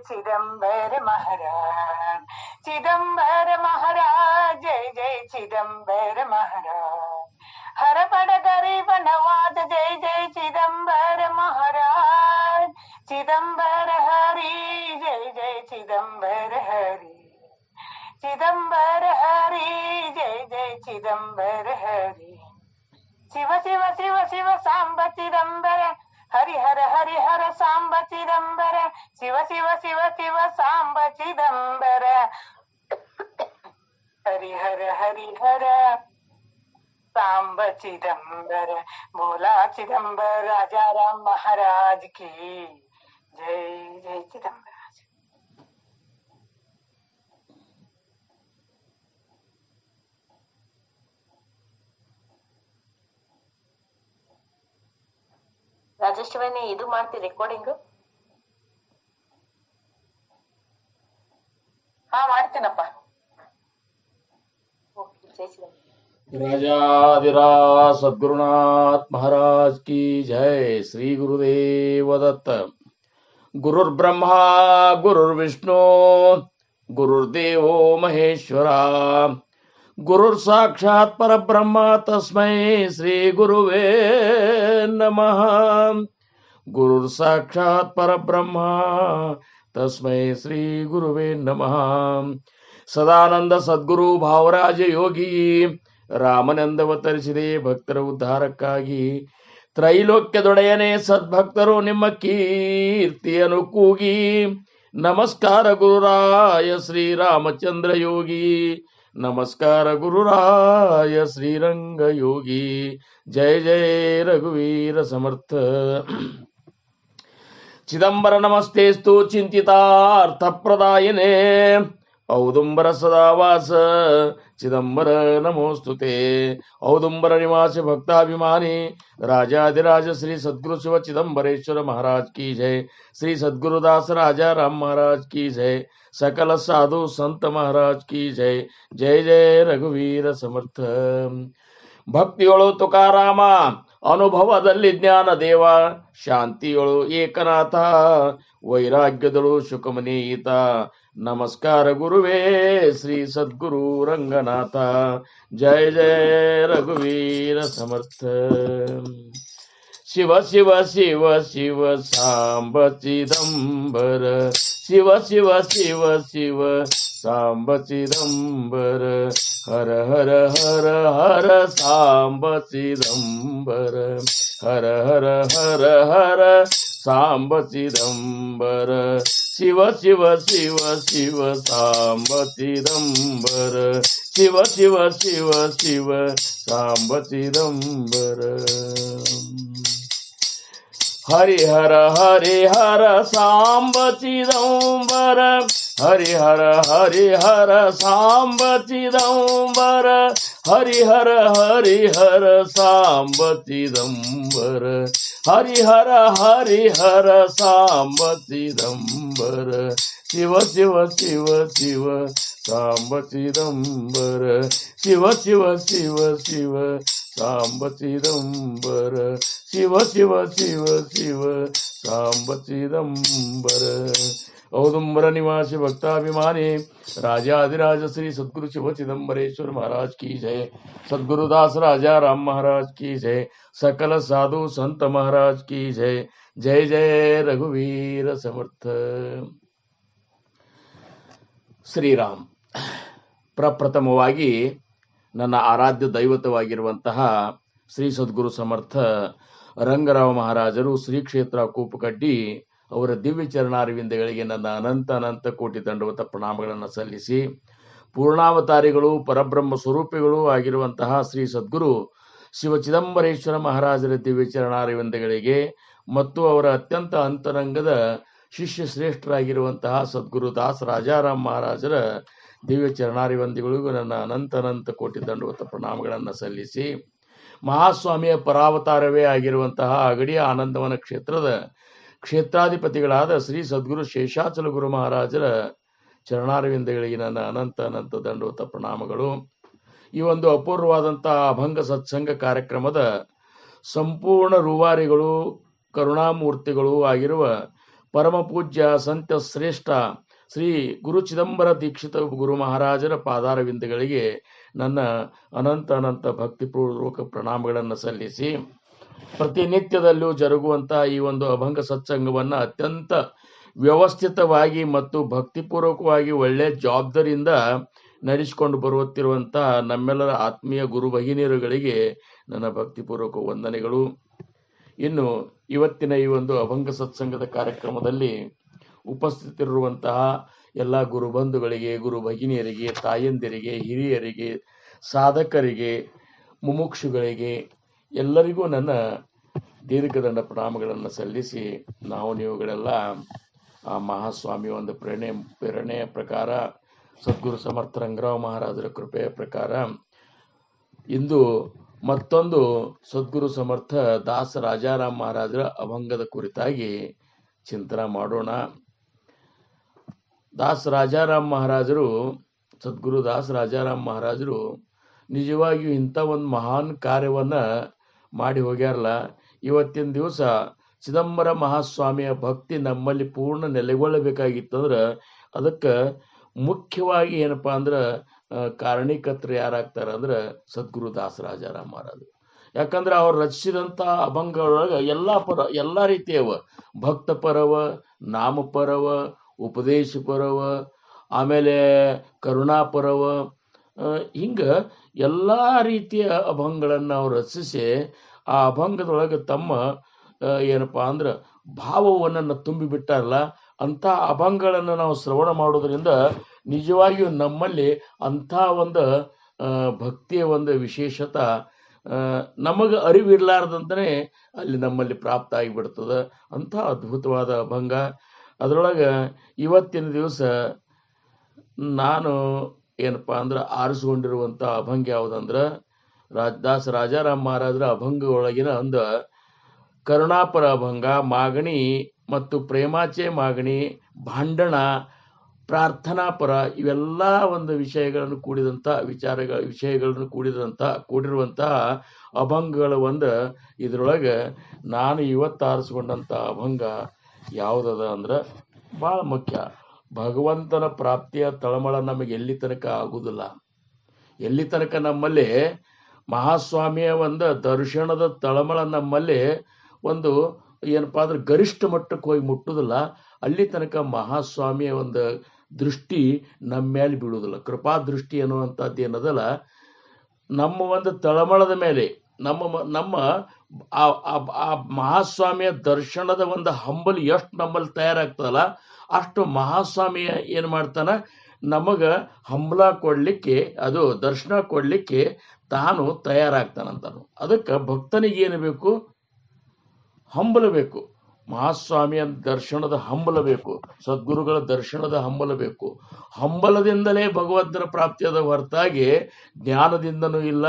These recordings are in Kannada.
चिदंबर महाराज, चिदंबर महाराज, जय जय चिदंबर महाराज। हर बड़ गरीब नवाज, जय जय चिदंबर महाराज, चिदंबर हरि, जय जय चिदंबर हरि, चिदंबर हरि, जय जय चिदंबर हरि। शिव शिव शिव शिव सांब चिदंबर, हरि हर हरि हर सांब चिदंबर, शिव शिव शिव शिव सांब चिदंबर, हरि हर सांब चिदंबर। बोला चिदंबर राजा राम महाराज की जय, जय चिदंबर। ರಾಜೇಶ್ವರಿ ಇದು ಮಾಡ್ತಿ ರೆಕಾರ್ಡಿಂಗ್? ಹಾ ಮಾಡ್ತೀನಪ್ಪ. राजाधिराज सद्गुरुनाथ महाराज की जय। श्री गुरुदेव दत्त। गुरुर्ब्रह्मा गुरुर्विष्णु गुरुर्देवो महेश्वरा, गुरुर्साक्षात् परब्रह्म तस्मै श्री गुरुवे नमः। गुरुर्साक्षात् परब्रह्म तस्मै श्री गुरुवे नमः। ಸದಾನಂದ ಸದ್ಗುರು ಭಾವರಾಜ ಯೋಗಿ ರಾಮನಂದವತರಿಸಿದೆ ಭಕ್ತರ ಉದ್ಧಾರಕ್ಕಾಗಿ. ತ್ರೈಲೋಕ್ಯದೊಡೆಯನೇ ಸದ್ಭಕ್ತರು ನಿಮ್ಮ ಕೀರ್ತಿಯನ್ನು ಕೂಗಿ, ನಮಸ್ಕಾರ ಗುರುರಾಯ ಶ್ರೀರಾಮಚಂದ್ರ ಯೋಗಿ, ನಮಸ್ಕಾರ ಗುರುರಾಯ ಶ್ರೀರಂಗ ಯೋಗಿ, ಜಯ ಜಯ ರಘುವೀರ ಸಮರ್ಥ. ಚಿದಂಬರ ನಮಸ್ತೆಸ್ತು ಚಿಂತಿತಾರ್ಥ ಪ್ರದಾಯನೇ, ಔದುಂಬರ ಸದಾವಾಸ ಚಿದಂಬರ ನಮೋಸ್ತುತೆ. ಔದುಂಬರ ನಿವಾಸಿ ಭಕ್ತಾಭಿಮಾನಿ ರಾಜಾಧಿರಾಜ ಶ್ರೀ ಸದ್ಗುರು ಶಿವ ಚಿದಂಬರೇಶ್ವರ महाराज की जय। श्री सद्गुरुदास राजा राम महाराज की जय। सकल साधु संत महाराज की जय। जय जय रघुवीर समर्थ। ಭಕ್ತಿಯೊಳು ತುಕಾರಾಮ, ಅನುಭವದಲ್ಲಿ ಜ್ಞಾನ ದೇವ, ಶಾಂತಿಯೊಳು ಏಕನಾಥ, ವೈರಾಗ್ಯದಳು ಶುಕಮನೀತ. ನಮಸ್ಕಾರ ಗುರುವೇ ಶ್ರೀ ಸದ್ಗುರು ರಂಗನಾಥ, ಜಯ ಜಯ ರಘುವೀರ ಸಮರ್ಥ. ಶಿವ ಶಿವ ಶಿವ ಶಿವ ಸಾಂಬ ಚಿದಂಬರ, ಶಿವ ಶಿವ ಶಿವ ಶಿವ ಸಾಂಬ ಚಿದಂಬರ, ಹರ ಹರ ಹರ ಹರ ಸಾಂಬ ಚಿದಂಬರ, ಹರ ಹರ ಹರ ಹರ ಸಾಂಬ ಚಿದಂಬರ, ಶಿವ ಶಿವ ಶಿವ ಶಿವ ಸಾಂಬ ಚಿದಂಬರ, ಶಿವ ಶಿವ ಶಿವ ಶಿವ ಸಾಂಬ ಚಿದಂಬರ. ಹರಿಹರ ಹರಿಹರ ಸಾಂಬ ಚಿದಂಬರ, ಹರಿಹರ ಹರಿಹರ ಸಾಂಬ ಚಿದಂಬರ, ಹರಿಹರ ಹರಿಹರ ಸಾಂಬ ಚಿದಂಬರ, ಹರಿಹರ ಹರಿಹರ ಸಾಂಬ ಚಿದಂಬರ, ಶಿವ ಶಿವ ಶಿವ ಶಿವ ಸಾಂಬ ಚಿದಂಬರ, ಶಿವ ಶಿವ ಶಿವ ಶಿವ ಸಾಂಬ ಚಿದಂಬರ, ಶಿವ ಶಿವ ಶಿವ ಶಿವ ಸಾಂಬ ಚಿದಂಬರ. ಔದುಂಬರ निवासी भक्ताभिमानी राजाधिराज श्री सद्गुरु शिव चिदंबरेश्वर महाराज की जय। सद्गुरुदास राजा राम महाराज की जय। सकल साधु संत महाराज की जय। जय जय रघुवीर समर्थ। ಶ್ರೀರಾಮ್. ಪ್ರಪ್ರಥಮವಾಗಿ ನನ್ನ ಆರಾಧ್ಯ ದೈವತವಾಗಿರುವಂತಹ ಶ್ರೀ ಸದ್ಗುರು ಸಮರ್ಥ ರಂಗರಾವ ಮಹಾರಾಜರು ಶ್ರೀ ಕ್ಷೇತ್ರ ಕೂಪುಕಡ್ಡಿ ಅವರ ದಿವ್ಯ ಚರಣಾರವಿಂದಗಳಿಗೆ ನನ್ನ ಅನಂತ ಅನಂತ ಕೋಟಿ ದಂಡವತ ಪ್ರಣಾಮಗಳನ್ನು ಸಲ್ಲಿಸಿ, ಪೂರ್ಣಾವತಾರಿಗಳು ಪರಬ್ರಹ್ಮ ಸ್ವರೂಪಿಗಳು ಆಗಿರುವಂತಹ ಶ್ರೀ ಸದ್ಗುರು ಶಿವ ಚಿದಂಬರೇಶ್ವರ ಮಹಾರಾಜರ ದಿವ್ಯ ಚರಣಾರವಿಂದಗಳಿಗೆ ಮತ್ತು ಅವರ ಅತ್ಯಂತ ಅಂತರಂಗದ ಶಿಷ್ಯ ಶ್ರೇಷ್ಠರಾಗಿರುವಂತಹ ಸದ್ಗುರು ದಾಸ್ ರಾಜಾರಾಮ್ ಮಹಾರಾಜರ ದಿವ್ಯ ಚರಣಾರವಿಂದಗಳಿಗೂ ನನ್ನ ಅನಂತ ಅನಂತ ಕೋಟಿ ದಂಡವತ ಪ್ರಣಾಮಗಳನ್ನು ಸಲ್ಲಿಸಿ, ಮಹಾಸ್ವಾಮಿಯ ಪರಾವತಾರವೇ ಆಗಿರುವಂತಹ ಅಗಡಿಯ ಆನಂದವನ ಕ್ಷೇತ್ರದ ಕ್ಷೇತ್ರಾಧಿಪತಿಗಳಾದ ಶ್ರೀ ಸದ್ಗುರು ಶೇಷಾಚಲ ಗುರು ಮಹಾರಾಜರ ಚರಣಾರವಿಂದಗಳಿಗೆ ನನ್ನ ಅನಂತ ಅನಂತ ದಂಡವತ ಪ್ರಣಾಮಗಳು. ಈ ಒಂದು ಅಪೂರ್ವವಾದಂತಹ ಅಭಂಗ ಸತ್ಸಂಗ ಕಾರ್ಯಕ್ರಮದ ಸಂಪೂರ್ಣ ರೂವಾರಿಗಳು ಕರುಣಾಮೂರ್ತಿಗಳು ಆಗಿರುವ ಪರಮ ಪೂಜ್ಯ ಸಂತ ಶ್ರೇಷ್ಠ ಶ್ರೀ ಗುರು ಚಿದಂಬರ ದೀಕ್ಷಿತ ಗುರು ಮಹಾರಾಜರ ಪಾದಾರವಿಂದಗಳಿಗೆ ನನ್ನ ಅನಂತ ಅನಂತ ಭಕ್ತಿಪೂರ್ವಕ ಪ್ರಣಾಮಗಳನ್ನು ಸಲ್ಲಿಸಿ, ಪ್ರತಿನಿತ್ಯದಲ್ಲೂ ಜರುಗುವಂತಹ ಈ ಒಂದು ಅಭಂಗ ಸತ್ಸಂಗವನ್ನು ಅತ್ಯಂತ ವ್ಯವಸ್ಥಿತವಾಗಿ ಮತ್ತು ಭಕ್ತಿಪೂರ್ವಕವಾಗಿ ಒಳ್ಳೆ ಜವಾಬ್ದಾರಿಯಿಂದ ನಡೆಸಿಕೊಂಡು ಬರುತ್ತಿರುವಂತಹ ನಮ್ಮೆಲ್ಲರ ಆತ್ಮೀಯ ಗುರು ಭಗಿನಿಯರುಗಳಿಗೆ ನನ್ನ ಭಕ್ತಿಪೂರ್ವಕ ವಂದನೆಗಳು. ಇನ್ನು ಇವತ್ತಿನ ಈ ಒಂದು ಅಭಂಗ ಸತ್ಸಂಗದ ಕಾರ್ಯಕ್ರಮದಲ್ಲಿ ಉಪಸ್ಥಿತರಿರುವಂತಹ ಎಲ್ಲ ಗುರುಬಂಧುಗಳಿಗೆ, ಗುರು ಭಗಿನಿಯರಿಗೆ, ತಾಯಂದಿರಿಗೆ, ಹಿರಿಯರಿಗೆ, ಸಾಧಕರಿಗೆ, ಮುಮುಕ್ಷುಗಳಿಗೆ ಎಲ್ಲರಿಗೂ ನನ್ನ ದೀರ್ಘದಂಡ ಪ್ರಣಾಮಗಳನ್ನು ಸಲ್ಲಿಸಿ, ನಾವು ನೀವುಗಳೆಲ್ಲ ಆ ಮಹಾಸ್ವಾಮಿ ಒಂದು ಪ್ರೇರಣೆಯ ಪ್ರಕಾರ, ಸದ್ಗುರು ಸಮರ್ಥ ರಂಗರಾವ್ ಮಹಾರಾಜರ ಕೃಪೆಯ ಪ್ರಕಾರ ಇಂದು ಮತ್ತೊಂದು ಸದ್ಗುರು ಸಮರ್ಥ ದಾಸ ರಾಜಾರಾಮ್ ಮಹಾರಾಜರ ಅಭಂಗದ ಕುರಿತಾಗಿ ಚಿಂತನೆ ಮಾಡೋಣ. ದಾಸ ರಾಜಾರಾಮ್ ಮಹಾರಾಜರು, ಸದ್ಗುರು ದಾಸ ರಾಜಾರಾಮ್ ಮಹಾರಾಜರು ನಿಜವಾಗಿಯೂ ಇಂಥ ಒಂದು ಮಹಾನ್ ಕಾರ್ಯವನ್ನ ಮಾಡಿ ಹೋಗ್ಯಾರಲ್ಲ. ಇವತ್ತಿನ ದಿವಸ ಚಿದಂಬರ ಮಹಾಸ್ವಾಮಿಯ ಭಕ್ತಿ ನಮ್ಮಲ್ಲಿ ಪೂರ್ಣ ನೆಲೆಗೊಳ್ಳಬೇಕಾಗಿತ್ತಂದ್ರೆ ಅದಕ್ಕೆ ಮುಖ್ಯವಾಗಿ ಏನಪ್ಪಾ ಅಂದ್ರೆ ಕಾರಣೀಕರ್ತರು ಯಾರಾಗ್ತಾರೆ ಅಂದ್ರೆ ಸದ್ಗುರು ದಾಸ ರಾಜಾರಾಮ್ ಮಹಾರಾಜರು. ಯಾಕಂದ್ರೆ ಅವ್ರು ರಚಿಸಿದಂಥ ಅಭಂಗಗಳೊಳಗೆ ಎಲ್ಲಾ ರೀತಿಯವ, ಭಕ್ತ ಪರವ, ನಾಮ ಪರವ, ಉಪದೇಶ ಪರವ, ಆಮೇಲೆ ಕರುಣಾ ಪರವ, ಹಿಂಗ ಎಲ್ಲಾ ರೀತಿಯ ಅಭಂಗಗಳನ್ನು ಅವ್ರು ರಚಿಸಿ ಆ ಅಭಂಗದೊಳಗೆ ತಮ್ಮ ಏನಪ್ಪಾ ಅಂದ್ರೆ ಭಾವವನ್ನು ತುಂಬಿ ಬಿಟ್ಟಾರಲ್ಲ. ಅಂಥ ಅಭಂಗಗಳನ್ನು ನಾವು ಶ್ರವಣ ಮಾಡೋದ್ರಿಂದ ನಿಜವಾಗಿಯೂ ನಮ್ಮಲ್ಲಿ ಅಂಥ ಒಂದು ಭಕ್ತಿಯ ಒಂದು ವಿಶೇಷತ ನಮಗೆ ಅರಿವಿರ್ಲಾರ್ದಂತನೇ ಅಲ್ಲಿ ನಮ್ಮಲ್ಲಿ ಪ್ರಾಪ್ತ ಆಗಿಬಿಡ್ತದೆ. ಅಂಥ ಅದ್ಭುತವಾದ ಅಭಂಗ. ಅದರೊಳಗೆ ಇವತ್ತಿನ ದಿವಸ ನಾನು ಏನಪ್ಪಾ ಅಂದ್ರೆ ಆರಿಸ್ಕೊಂಡಿರುವಂಥ ಅಭಂಗ ಯಾವುದಂದ್ರೆ ದಾಸ ರಾಜಾರಾಮ್ ಮಹಾರಾಜರ ಅಭಂಗ ಒಳಗಿನ ಒಂದು ಕರುಣಾಪರ ಅಭಂಗ, ಮಾಗಣಿ ಮತ್ತು ಪ್ರೇಮಾಚೆ ಮಾಗಣಿ, ಭಾಂಡಣ, ಪ್ರಾರ್ಥನಾ ಪರ, ಇವೆಲ್ಲ ಒಂದು ವಿಷಯಗಳನ್ನು ಕೂಡಿರುವಂತಹ ಅಭಂಗಗಳ ಒಂದು ಇದರೊಳಗೆ ನಾನು ಇವತ್ತು ಆರಿಸ್ಕೊಂಡಂಥ ಅಭಂಗ ಯಾವುದದ ಅಂದ್ರೆ ಭಾಳ ಮುಖ್ಯ. ಭಗವಂತನ ಪ್ರಾಪ್ತಿಯ ತಳಮಳ ನಮಗೆ ಎಲ್ಲಿ ತನಕ ಆಗುವುದಿಲ್ಲ, ಎಲ್ಲಿ ತನಕ ನಮ್ಮಲ್ಲಿ ಮಹಾಸ್ವಾಮಿಯ ಒಂದು ದರ್ಶನದ ತಳಮಳ ನಮ್ಮಲ್ಲಿ ಒಂದು ಏನಪ್ಪಾ ಅಂದ್ರೆ ಗರಿಷ್ಠ ಮಟ್ಟಕ್ಕೆ ಹೋಗಿ ಮುಟ್ಟುದಿಲ್ಲ, ಅಲ್ಲಿ ತನಕ ಮಹಾಸ್ವಾಮಿಯ ಒಂದು ದೃಷ್ಟಿ ನಮ್ಮ ಮೇಲೆ ಬೀಳುವುದಿಲ್ಲ. ಕೃಪಾ ದೃಷ್ಟಿ ಅನ್ನುವಂಥದ್ದು ಏನದಲ್ಲ, ನಮ್ಮ ಒಂದು ತಳಮಳದ ಮೇಲೆ ನಮ್ಮ ಆ ಮಹಾಸ್ವಾಮಿಯ ದರ್ಶನದ ಒಂದು ಹಂಬಲ್ ಎಷ್ಟು ನಮ್ಮಲ್ಲಿ ತಯಾರಾಗ್ತದಲ್ಲ, ಅಷ್ಟು ಮಹಾಸ್ವಾಮಿಯ ಏನ್ ಮಾಡ್ತಾನ, ನಮಗ ಹಂಬಲ ಕೊಡ್ಲಿಕ್ಕೆ, ಅದು ದರ್ಶನ ಕೊಡ್ಲಿಕ್ಕೆ ತಾನು ತಯಾರಾಗ್ತಾನಂತಾನು. ಅದಕ್ಕೆ ಭಕ್ತನಿಗೆ ಏನು ಬೇಕು? ಹಂಬಲ ಬೇಕು. ಮಹಾಸ್ವಾಮಿಯ ದರ್ಶನದ ಹಂಬಲ ಬೇಕು, ಸದ್ಗುರುಗಳ ದರ್ಶನದ ಹಂಬಲ ಬೇಕು. ಹಂಬಲದಿಂದಲೇ ಭಗವಂತನ ಪ್ರಾಪ್ತಿಯಾದ ಹೊರತಾಗಿ ಜ್ಞಾನದಿಂದನೂ ಇಲ್ಲ,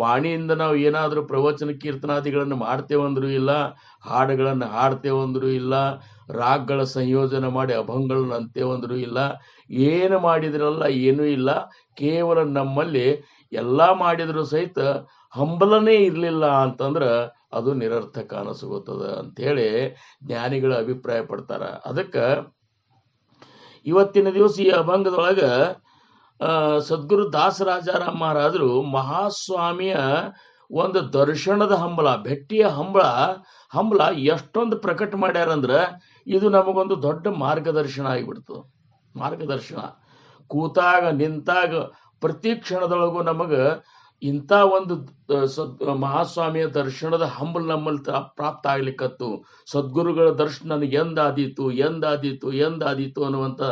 ವಾಣಿಯಿಂದ ನಾವು ಏನಾದರೂ ಪ್ರವಚನ ಕೀರ್ತನಾದಿಗಳನ್ನು ಮಾಡ್ತೇವಂದ್ರೂ ಇಲ್ಲ, ಹಾಡುಗಳನ್ನು ಹಾಡ್ತೇವಂದ್ರೂ ಇಲ್ಲ, ರಾಗಗಳ ಸಂಯೋಜನೆ ಮಾಡಿ ಅಭಂಗಗಳನ್ನು ಅಂತೇವಂದ್ರೂ ಇಲ್ಲ, ಏನು ಮಾಡಿದ್ರಲ್ಲ ಏನೂ ಇಲ್ಲ. ಕೇವಲ ನಮ್ಮಲ್ಲಿ ಎಲ್ಲ ಮಾಡಿದರೂ ಸಹಿತ ಹಂಬಲನೇ ಇರಲಿಲ್ಲ ಅಂತಂದ್ರೆ ಅದು ನಿರರ್ಥಕ ಅನಿಸ್ಕೋತದ ಅಂಥೇಳಿ ಜ್ಞಾನಿಗಳ ಅಭಿಪ್ರಾಯ ಪಡ್ತಾರ. ಅದಕ್ಕೆ ಇವತ್ತಿನ ದಿವಸ ಈ ಅಭಂಗದೊಳಗ ಸದ್ಗುರು ದಾಸ ರಾಜಾರಾಮ್ ಮಹಾರಾಜರು ಮಹಾಸ್ವಾಮಿಯ ಒಂದು ದರ್ಶನದ ಹಂಬಲ, ಭೆಟ್ಟಿಯ ಹಂಬಲ ಎಷ್ಟೊಂದು ಪ್ರಕಟ ಮಾಡ್ಯಾರಂದ್ರ ಇದು ನಮಗೊಂದು ದೊಡ್ಡ ಮಾರ್ಗದರ್ಶನ ಆಗಿಬಿಡ್ತದೆ. ಮಾರ್ಗದರ್ಶನ ಕೂತಾಗ ನಿಂತಾಗ ಪ್ರತಿ ಕ್ಷಣದೊಳಗೂ ನಮಗ ಇಂಥ ಒಂದು ಮಹಾಸ್ವಾಮಿಯ ದರ್ಶನದ ಹಂಬಲ್ ನಮ್ಮಲ್ಲಿ ಪ್ರಾಪ್ತ ಆಗ್ಲಿಕ್ಕತ್ತು. ಸದ್ಗುರುಗಳ ದರ್ಶನ ನನಗೆ ಎಂದಾದೀತು ಅನ್ನುವಂಥ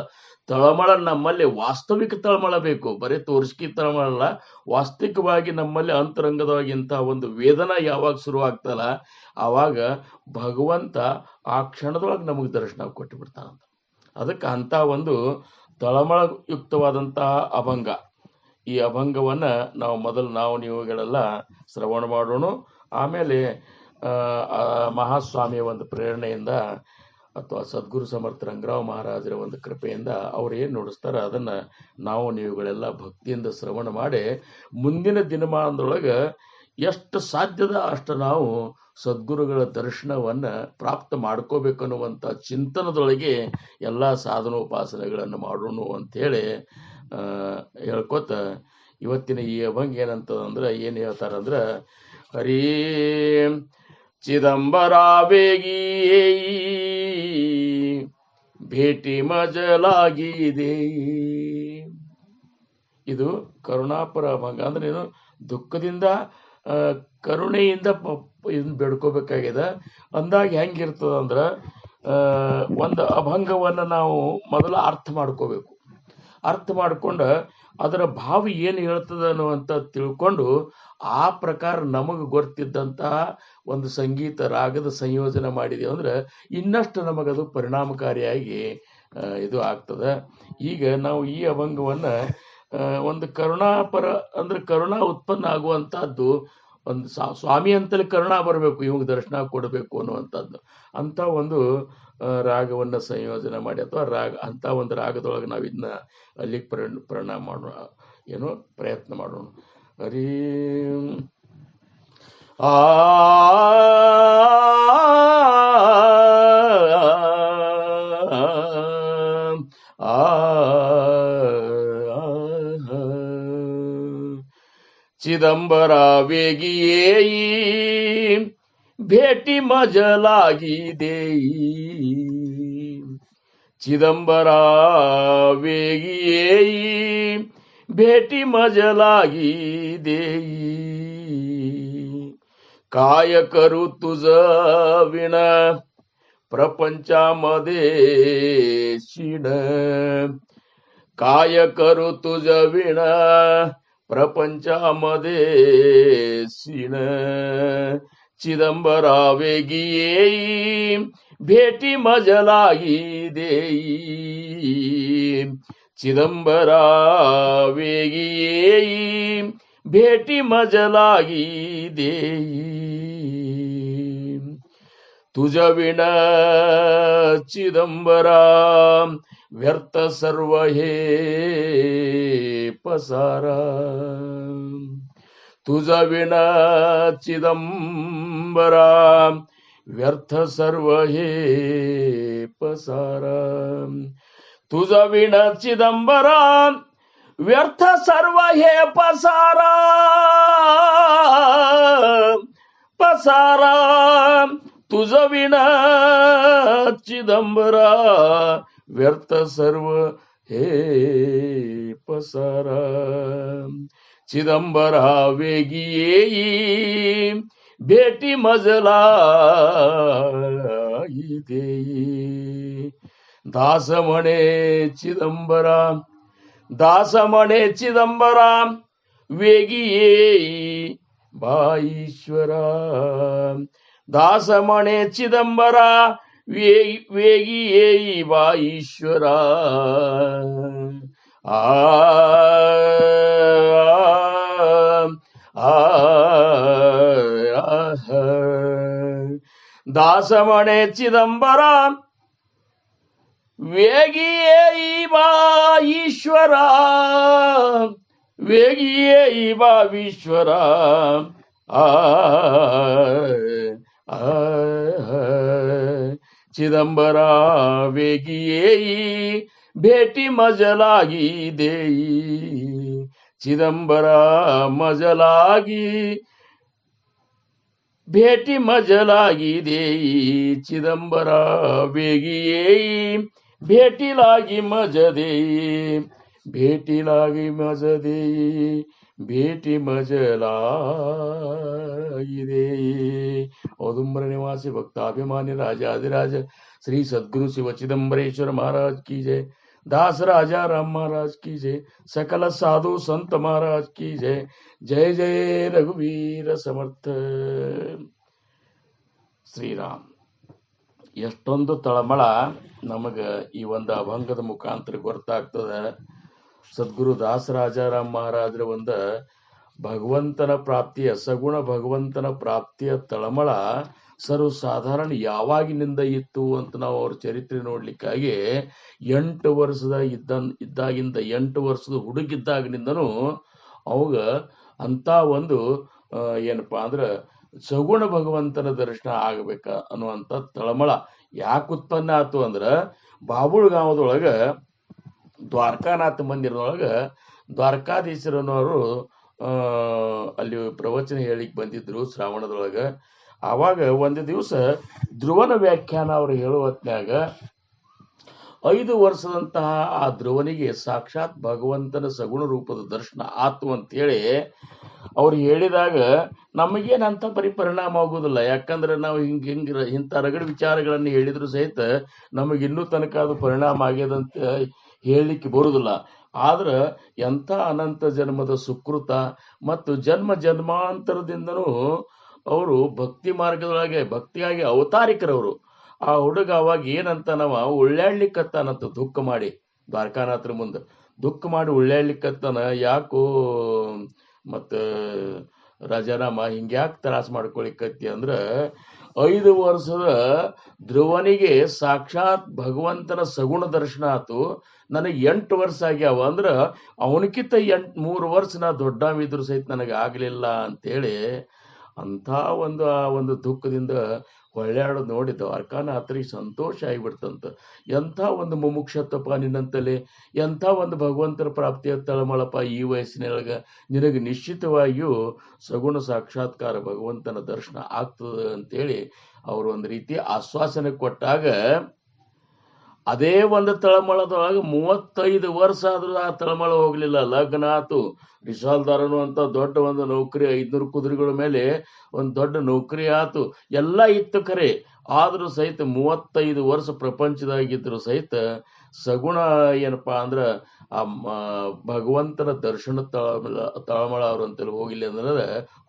ತಳಮಳ ನಮ್ಮಲ್ಲಿ ವಾಸ್ತವಿಕ ತಳಮಳ ಬೇಕು. ಬರೀ ತೋರಿಸ್ಕಿ ತಳಮಳ ಅಲ್ಲ, ವಾಸ್ತವಿಕವಾಗಿ ನಮ್ಮಲ್ಲಿ ಅಂತರಂಗದವಾಗಿ ಇಂಥ ಒಂದು ವೇದನ ಯಾವಾಗ ಶುರುವಾಗ್ತಲ್ಲ ಆವಾಗ ಭಗವಂತ ಆ ಕ್ಷಣದೊಳಗೆ ನಮಗೆ ದರ್ಶನ ಕೊಟ್ಟು ಬಿಡ್ತಾನಂತ. ಅದಕ್ಕೆ ಅಂಥ ಒಂದು ತಳಮಳಯುಕ್ತವಾದಂತಹ ಅಭಂಗ. ಈ ಅಭಂಗವನ್ನ ನಾವು ನೀವುಗಳೆಲ್ಲ ಶ್ರವಣ ಮಾಡೋಣ. ಆಮೇಲೆ ಮಹಾಸ್ವಾಮಿಯ ಒಂದು ಪ್ರೇರಣೆಯಿಂದ ಅಥವಾ ಸದ್ಗುರು ಸಮರ್ಥ ರಂಗರಾವ್ ಮಹಾರಾಜರ ಒಂದು ಕೃಪೆಯಿಂದ ಅವ್ರು ಏನು ನುಡಿಸ್ತಾರ ಅದನ್ನ ನೀವುಗಳೆಲ್ಲ ಭಕ್ತಿಯಿಂದ ಶ್ರವಣ ಮಾಡಿ ಮುಂದಿನ ದಿನಮಾನದೊಳಗೆ ಎಷ್ಟು ಸಾಧ್ಯದ ಅಷ್ಟು ನಾವು ಸದ್ಗುರುಗಳ ದರ್ಶನವನ್ನ ಪ್ರಾಪ್ತ ಮಾಡ್ಕೋಬೇಕನ್ನುವಂಥ ಚಿಂತನದೊಳಗೆ ಎಲ್ಲ ಸಾಧನೋಪಾಸನೆಗಳನ್ನು ಮಾಡೋಣ ಅಂತೇಳಿ ಹೇಳ್ಕೊತ ಇವತ್ತಿನ ಈ ಅಭಂಗ ಏನಂತಂದ್ರೆ ಏನು ಹೇಳ್ತಾರಂದ್ರೆ ಹರಿ ಚಿದಂಬರಾವೇಗಿ ಭೇಟಿ ಮಜಲಾಗಿದೆ. ಇದು ಕರುಣಾಪರ ಅಭಂಗ. ಅಂದ್ರೆ ಏನು, ದುಃಖದಿಂದ ಕರುಣೆಯಿಂದ ಬೇಡ್ಕೋಬೇಕಾಗಿದೆ ಅಂದಾಗ ಹೆಂಗಿರ್ತದ ಅಂದ್ರ ಒಂದು ಅಭಂಗವನ್ನ ನಾವು ಮೊದಲ ಅರ್ಥ ಮಾಡ್ಕೋಬೇಕು. ಅರ್ಥ ಮಾಡ್ಕೊಂಡ ಅದರ ಭಾವ ಏನು ಹೇಳ್ತದ ಅನ್ನುವಂತ ತಿಳ್ಕೊಂಡು ಆ ಪ್ರಕಾರ ನಮಗೆ ಗೊತ್ತಿದ್ದಂತಹ ಒಂದು ಸಂಗೀತ ರಾಗದ ಸಂಯೋಜನೆ ಮಾಡಿದೆವು ಅಂದ್ರೆ ಇನ್ನಷ್ಟು ನಮಗದು ಪರಿಣಾಮಕಾರಿಯಾಗಿ ಇದು ಆಗ್ತದೆ. ಈಗ ನಾವು ಈ ಅಭಂಗವನ್ನ ಒಂದು ಕರುಣಾಪರ ಅಂದ್ರೆ ಕರುಣಾ ಉತ್ಪನ್ನ ಆಗುವಂತಹದ್ದು, ಒಂದು ಸ್ವಾಮಿ ಅಂತಲೇ ಕರುಣಾ ಬರಬೇಕು, ಇವಾಗ ದರ್ಶನ ಕೊಡಬೇಕು ಅನ್ನುವಂಥದ್ದು ಅಂತ ಒಂದು ರಾಗವನ್ನ ಸಂಯೋಜನೆ ಮಾಡಿ ಅಥವಾ ರಾಗ ಅಂತ ಒಂದು ರಾಗದೊಳಗೆ ನಾವು ಇದನ್ನ ಅಲ್ಲಿಗೆ ಪರಿಣಾಮ ಮಾಡೋಣ, ಏನೋ ಪ್ರಯತ್ನ ಮಾಡೋಣ. ಹರಿ ಆ ಚಿದಂಬರ ವೇಗಿಯೇ ಭೇಟಿ ಮಜಲಾಗಿದೆ. ಚಿದಂಬರ ವೇಗಿಯೇ ಭೇಟಿ ಮಜಲಾಗಿದೆ. काय करू तुझ विण प्रपंचामध्ये शिण. काय करू तुझ विण प्रपंचामध्ये शिण. चिदंबरा वेगी येई भेटी मजलागी देई. चिदंबरा वेगी येई भेटी मजलागी देई. तुझ विण चिदंबरा व्यर्थ सर्व हे पसारा. तुझ विण चिदंबरा व्यर्थ सर्व हे पसारा. तुझ विण चिदंबरा व्यर्थ सर्व हे पसारा. पसारा तुझ विण चिदंबरा व्यर्थ सर्व हे पसारा. चिदंबरा वेगी येई भेटी मजलागी देई. दास म्हणे चिदंबरा, दास म्हणे चिदंबरा वेगी येई बाईश्वरा. दास म्हणे चिदंबरा वेगी येई बाईश्वरा. आ दास म्हणे चिदंबरा वेगी येई बा ईश्वरा. वेगी येई बा ईश्वरा. चिदंबरा वेगी येई भेटी मजलागी देई. चिदंबरा मजलागी भेटी मजलागी देई. चिदंबरा वेगी येई भेटी लागी मज देई. भेटी लागी मज देई. भेटी मजलागी देई. औदुंबर निवासी भक्ताभिमानी राजाधिराज श्री सद्गुरु शिव चिदंबरेश्वर महाराज की जय. दास राजा राम महाराज की जय. सकल साधु संत महाराज की जय. जय जय रघुवीर समर्थ ಶ್ರೀರಾಮ್. ಎಷ್ಟೊಂದು ತಳಮಳ ನಮಗ ಈ ಒಂದು ಅಭಂಗದ ಮುಖಾಂತರ ಗೊತ್ತಾಗ್ತದೆ. ಸದ್ಗುರು ದಾಸರಾಜಾರಾಮ್ ಮಹಾರಾಜರ ಒಂದು ಭಗವಂತನ ಪ್ರಾಪ್ತಿಯ ಸಗುಣ ಭಗವಂತನ ಪ್ರಾಪ್ತಿಯ ತಳಮಳ ಸರ್ವ ಸಾಧಾರಣ ಯಾವಾಗಿನಿಂದ ಇತ್ತು ಅಂತ ನಾವು ಅವ್ರ ಚರಿತ್ರೆ ನೋಡ್ಲಿಕ್ಕಾಗಿ 8 ವರ್ಷದ ಇದ್ದಾಗಿಂದ 8 ವರ್ಷದ ಹುಡುಗಿದ್ದಾಗಿನಿಂದನೂ ಅವಾಗ ಅಂತ ಒಂದು ಏನಪ್ಪಾ ಅಂದ್ರ ಸಗುಣ ಭಗವಂತನ ದರ್ಶನ ಆಗ್ಬೇಕ ಅನ್ನುವಂಥ ತಳಮಳ ಯಾಕೆ ಉತ್ಪನ್ನ ಆತು ಅಂದ್ರ ಬಾಬುಳಗಾಂವದೊಳಗ ದ್ವಾರಕಾನಾಥ ಮಂದಿರದೊಳಗ ದ್ವಾರಕಾಧೀಶರನ್ನವರು ಅಲ್ಲಿ ಪ್ರವಚನ ಹೇಳಿಕ್ ಬಂದಿದ್ರು ಶ್ರಾವಣದೊಳಗ. ಆವಾಗ ಒಂದು ದಿವಸ ಧ್ರುವನ ವ್ಯಾಖ್ಯಾನ ಅವರು ಹೇಳುವ ಹೊತ್ನ್ಯಾಗ 5 ವರ್ಷದಂತಹ ಆ ಧ್ರುವನಿಗೆ ಸಾಕ್ಷಾತ್ ಭಗವಂತನ ಸಗುಣ ರೂಪದ ದರ್ಶನ ಆತು ಅಂತೇಳಿ ಅವ್ರು ಹೇಳಿದಾಗ ನಮಗೇನಂತ ಪರಿಣಾಮ ಆಗುದಿಲ್ಲ. ಯಾಕಂದ್ರೆ ನಾವು ಇಂಥ ರಗಡ ವಿಚಾರಗಳನ್ನು ಹೇಳಿದ್ರು ಸಹಿತ ನಮಗಿನ್ನೂ ತನಕ ಅದು ಪರಿಣಾಮ ಆಗ್ಯದಂತ ಹೇಳಲಿಕ್ಕೆ ಬರುದಿಲ್ಲ. ಆದ್ರ ಎಂಥ ಅನಂತ ಜನ್ಮದ ಸುಕೃತ ಮತ್ತು ಜನ್ಮ ಜನ್ಮಾಂತರದಿಂದನೂ ಅವರು ಭಕ್ತಿ ಮಾರ್ಗದೊಳಗೆ ಭಕ್ತಿಯಾಗಿ ಅವತಾರಿಕರವರು. ಆ ಹುಡುಗ ಅವಾಗ ಏನಂತ ನಾವ ಉಳ್ಳಾಡ್ಲಿಕ್ಕತ್ತಾನಂತ ದುಃಖ ಮಾಡಿ ದ್ವಾರಕಾನಾಥರ ಮುಂದೆ ದುಃಖ ಮಾಡಿ ಉಳ್ಳಾಡ್ಲಿಕ್ಕತ್ತಾನ. ಯಾಕೋ ಮತ್ತ ರಾಜಾರಾಮ ಹಿಂಗ್ಯಾಕೆ ತ್ರಾಸ ಮಾಡ್ಕೊಳಿಕತ್ತಿ ಅಂದ್ರ 5 ವರ್ಷದ ಧ್ರುವನಿಗೆ ಸಾಕ್ಷಾತ್ ಭಗವಂತನ ಸಗುಣ ದರ್ಶನ ಆತು, ನನಗೆ 8 ವರ್ಷ ಆಗ್ಯಾವ. ಅಂದ್ರ ಅವನಕ್ಕಿಂತ 3 ವರ್ಷ ನಾ ದೊಡ್ಡವಿದ್ರು ಸಹಿತ ನನಗೆ ಆಗ್ಲಿಲ್ಲ ಅಂತೇಳಿ ಅಂಥ ಆ ಒಂದು ದುಃಖದಿಂದ ಹೊಳ್ಳ್ಯಾಡೋದು ನೋಡಿ ದ್ವಾರಕಾನಾಥರಿಗೆ ಸಂತೋಷ ಆಗಿಬಿಡ್ತಂತ. ಎಂಥ ಒಂದು ಮುಮುಕ್ಷತ್ವಪ್ಪ ನಿನ್ನಂತಲೇ, ಎಂಥ ಒಂದು ಭಗವಂತರ ಪ್ರಾಪ್ತಿಯ ತಳಮಳಪ್ಪ ಈ ವಯಸ್ಸಿನೊಳಗ ನಿನಗೆ ನಿಶ್ಚಿತವಾಗಿಯೂ ಸಗುಣ ಸಾಕ್ಷಾತ್ಕಾರ ಭಗವಂತನ ದರ್ಶನ ಆಗ್ತದೆ ಅಂತೇಳಿ ಅವರು ಒಂದು ರೀತಿ ಆಶ್ವಾಸನೆ ಕೊಟ್ಟಾಗ ಅದೇ ಒಂದು ತಳಮಳದೊಳಗೆ 35 ವರ್ಷ ಆದ್ರೂ ಆ ತಳಮಳ ಹೋಗ್ಲಿಲ್ಲ. ಲಗ್ನ ಆತು, ರಿಸಾಲ್ದಾರನು ಅಂತ ದೊಡ್ಡ ಒಂದು ನೌಕರಿ, 500 ಕುದುರೆಗಳ ಮೇಲೆ ಒಂದು ದೊಡ್ಡ ನೌಕರಿ ಆತು, ಎಲ್ಲ ಇತ್ತು ಖರೆ. ಆದ್ರೂ ಸಹಿತ 35 ವರ್ಷ ಪ್ರಪಂಚದಾಗಿದ್ರು ಸಹಿತ ಸಗುಣ ಏನಪ್ಪಾ ಅಂದ್ರ ಆ ಭಗವಂತನ ದರ್ಶನ ತಳಮಳ ಅವ್ರಂತಲ್ಲಿ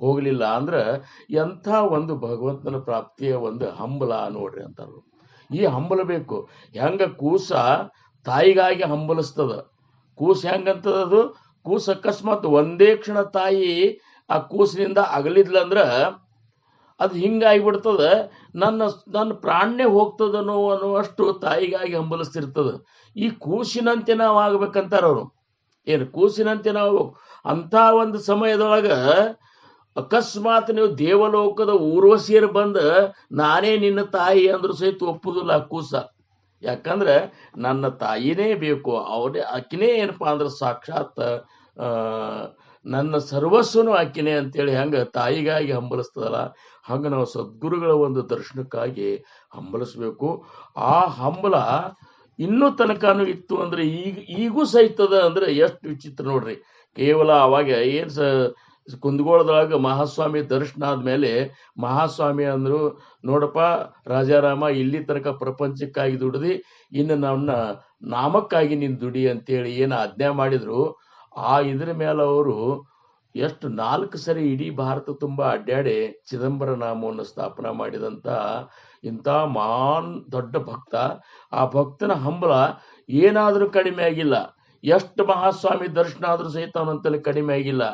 ಹೋಗ್ಲಿಲ್ಲ ಅಂದ್ರ ಎಂಥ ಒಂದು ಭಗವಂತನ ಪ್ರಾಪ್ತಿಯ ಒಂದು ಹಂಬಲ ನೋಡ್ರಿ ಅಂತಾರ. ಈ ಹಂಬಲ ಬೇಕು. ಹೆಂಗ ಕೂಸ ತಾಯಿಗಾಗಿ ಹಂಬಲಿಸ್ತದ, ಕೂಸ ಹೆಂಗಂತದದು, ಕೂಸ ಅಕಸ್ಮಾತ್ ಒಂದೇ ಕ್ಷಣ ತಾಯಿ ಆ ಕೂಸಿನಿಂದ ಅಗಲಿದ್ಲಂದ್ರ ಅದು ಹಿಂಗಾಗಿಬಿಡ್ತದ, ನನ್ನ ಪ್ರಾಣನೇ ಹೋಗ್ತದನೋ ಅನ್ನುವಷ್ಟು ತಾಯಿಗಾಗಿ ಹಂಬಲಿಸ್ತಿರ್ತದ. ಈ ಕೂಸಿನಂತೆ ನಾವು ಆಗ್ಬೇಕಂತಾರ ಅವರು. ಏನು ಕೂಸಿನಂತೆ ನಾವು ಅಂತ ಒಂದು ಸಮಯದೊಳಗ ಅಕಸ್ಮಾತ್ ನೀವು ದೇವಲೋಕದ ಊರ್ವಶಿಯರು ಬಂದ ನಾನೇ ನಿನ್ನ ತಾಯಿ ಅಂದ್ರೂ ಸಹಿತ ಒಪ್ಪುದಿಲ್ಲ ಕೂಸ. ಯಾಕಂದ್ರೆ ನನ್ನ ತಾಯಿನೇ ಬೇಕು, ಅವನೇ ಆಕಿನೇ ಏನಪ್ಪಾ ಅಂದ್ರೆ ಸಾಕ್ಷಾತ್ ನನ್ನ ಸರ್ವಸ್ವನು ಆಕಿನೇ ಅಂತೇಳಿ ಹೆಂಗ ತಾಯಿಗಾಗಿ ಹಂಬಲಿಸ್ತದಲ್ಲ, ಹಂಗ ನಾವು ಸದ್ಗುರುಗಳ ಒಂದು ದರ್ಶನಕ್ಕಾಗಿ ಹಂಬಲಿಸ್ಬೇಕು. ಆ ಹಂಬಲ ಇನ್ನೂ ತನಕನೂ ಇತ್ತು ಅಂದ್ರೆ ಈಗೂ ಸಹಿತದ ಅಂದ್ರೆ ಎಷ್ಟು ವಿಚಿತ್ರ ನೋಡ್ರಿ. ಕೇವಲ ಅವಾಗ ಏನ್ ಕುಂದಗೋಳದೊಳಗ ಮಹಾಸ್ವಾಮಿ ದರ್ಶನ ಆದ್ಮೇಲೆ ಮಹಾಸ್ವಾಮಿ ಅಂದ್ರು, ನೋಡಪ್ಪ ರಾಜಾರಾಮ, ಇಲ್ಲಿ ತನಕ ಪ್ರಪಂಚಕ್ಕಾಗಿ ದುಡಿದಿ, ಇನ್ನು ನನ್ನ ನಾಮಕ್ಕಾಗಿ ನೀನ್ ದುಡಿ ಅಂತೇಳಿ ಏನು ಆಜ್ಞಾ ಮಾಡಿದ್ರು. ಆ ಇದ್ರ ಮೇಲೆ ಅವರು ಎಷ್ಟು 4 ಸರಿ ಇಡೀ ಭಾರತ ತುಂಬಾ ಅಡ್ಡಾಡಿ ಚಿದಂಬರ ನಾಮವನ್ನು ಸ್ಥಾಪನಾ ಮಾಡಿದಂತ ಇಂಥ ದೊಡ್ಡ ಭಕ್ತ. ಆ ಭಕ್ತನ ಹಂಬಲ ಏನಾದ್ರೂ ಕಡಿಮೆ ಆಗಿಲ್ಲ. ಎಷ್ಟು ಮಹಾಸ್ವಾಮಿ ದರ್ಶನ ಆದ್ರೂ ಸಹಿತ ಅವನಂತಲ್ಲಿ ಕಡಿಮೆ ಆಗಿಲ್ಲ.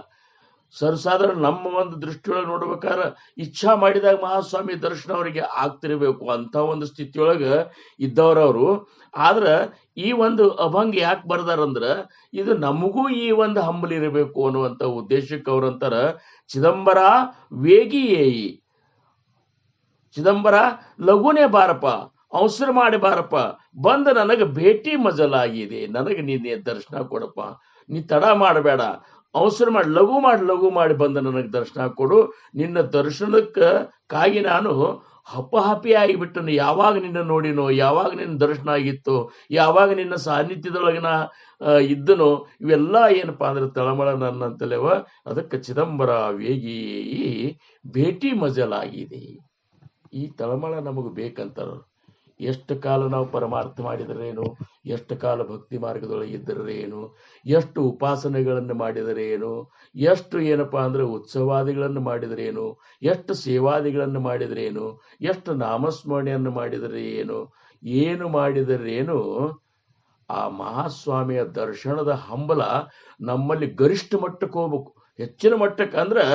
ಸರ್ವಸಾಧಾರಣ ನಮ್ಮ ಒಂದು ದೃಷ್ಟಿಯೊಳಗೆ ನೋಡ್ಬೇಕಾರ ಇಚ್ಛಾ ಮಾಡಿದಾಗ ಮಹಾಸ್ವಾಮಿ ದರ್ಶನ ಅವರಿಗೆ ಆಗ್ತಿರ್ಬೇಕು, ಅಂತ ಒಂದು ಸ್ಥಿತಿಯೊಳಗ ಇದ್ದವ್ರವ್ರು. ಆದ್ರ ಈ ಒಂದು ಅಭಂಗ ಯಾಕೆ ಬರ್ದಾರಂದ್ರ ಇದು ನಮಗೂ ಈ ಒಂದು ಹಂಬಲಿರಬೇಕು ಅನ್ನುವಂತ ಉದ್ದೇಶಕ್ಕೆ ಅವ್ರಂತಾರ, ಚಿದಂಬರ ವೇಗಿಯೇಯಿ, ಚಿದಂಬರ ಲಘುನೇ ಬಾರಪ್ಪ, ಅವಸರ ಮಾಡಿ ಬಾರಪ್ಪ, ಬಂದ ನನಗೆ ಭೇಟಿ ಮಜಲಾಗಿದೆ, ನನಗೆ ನೀನೇ ದರ್ಶನ ಕೊಡಪ್ಪ, ನೀ ತಡ ಮಾಡಬೇಡ, ಅವಸರ ಮಾಡಿ ಲಘು ಮಾಡಿ ಬಂದ ನನಗೆ ದರ್ಶನ ಕೊಡು. ನಿನ್ನ ದರ್ಶನಕ್ಕಾಗಿ ನಾನು ಹಪ್ಪಿ ಆಗಿಬಿಟ್ಟನು. ಯಾವಾಗ ನಿನ್ನ ನೋಡಿನೋ, ಯಾವಾಗ ನಿನ್ನ ದರ್ಶನ ಆಗಿತ್ತು, ಯಾವಾಗ ನಿನ್ನ ಸಾನ್ನಿಧ್ಯದೊಳಗಿನ ಇದ್ದನೋ, ಇವೆಲ್ಲ ಏನಪ್ಪಾ ಅಂದ್ರೆ ತಳಮಳ ನನ್ನಂತಲೇವ. ಅದಕ್ಕೆ ಚಿದಂಬರ ವೇಗಿ ಭೇಟಿ ಮಜಲಾಗಿದೆ. ಈ ತಳಮಳ ನಮಗೆ ಬೇಕಂತಾರ. ಎಷ್ಟು ಕಾಲ ನಾವು ಪರಮಾರ್ಥ ಮಾಡಿದರೇನು, ಎಷ್ಟು ಕಾಲ ಭಕ್ತಿ ಮಾರ್ಗದೊಳಗಿದ್ದರೇನು, ಎಷ್ಟು ಉಪಾಸನೆಗಳನ್ನು ಮಾಡಿದರೇನು, ಎಷ್ಟು ಏನಪ್ಪಾ ಅಂದ್ರೆ ಉತ್ಸವಾದಿಗಳನ್ನು ಮಾಡಿದರೇನು, ಎಷ್ಟು ಸೇವಾದಿಗಳನ್ನು ಮಾಡಿದರೇನು, ಎಷ್ಟು ನಾಮಸ್ಮರಣೆಯನ್ನು ಮಾಡಿದರೇನು, ಏನು ಮಾಡಿದರೇನು, ಆ ಮಹಾಸ್ವಾಮಿಯ ದರ್ಶನದ ಹಂಬಲ ನಮ್ಮಲ್ಲಿ ಗರಿಷ್ಠ ಮಟ್ಟಕ್ಕೆ ಹೋಗ್ಬೇಕು. ಹೆಚ್ಚಿನ ಮಟ್ಟಕ್ಕೆ ಅಂದ್ರೆ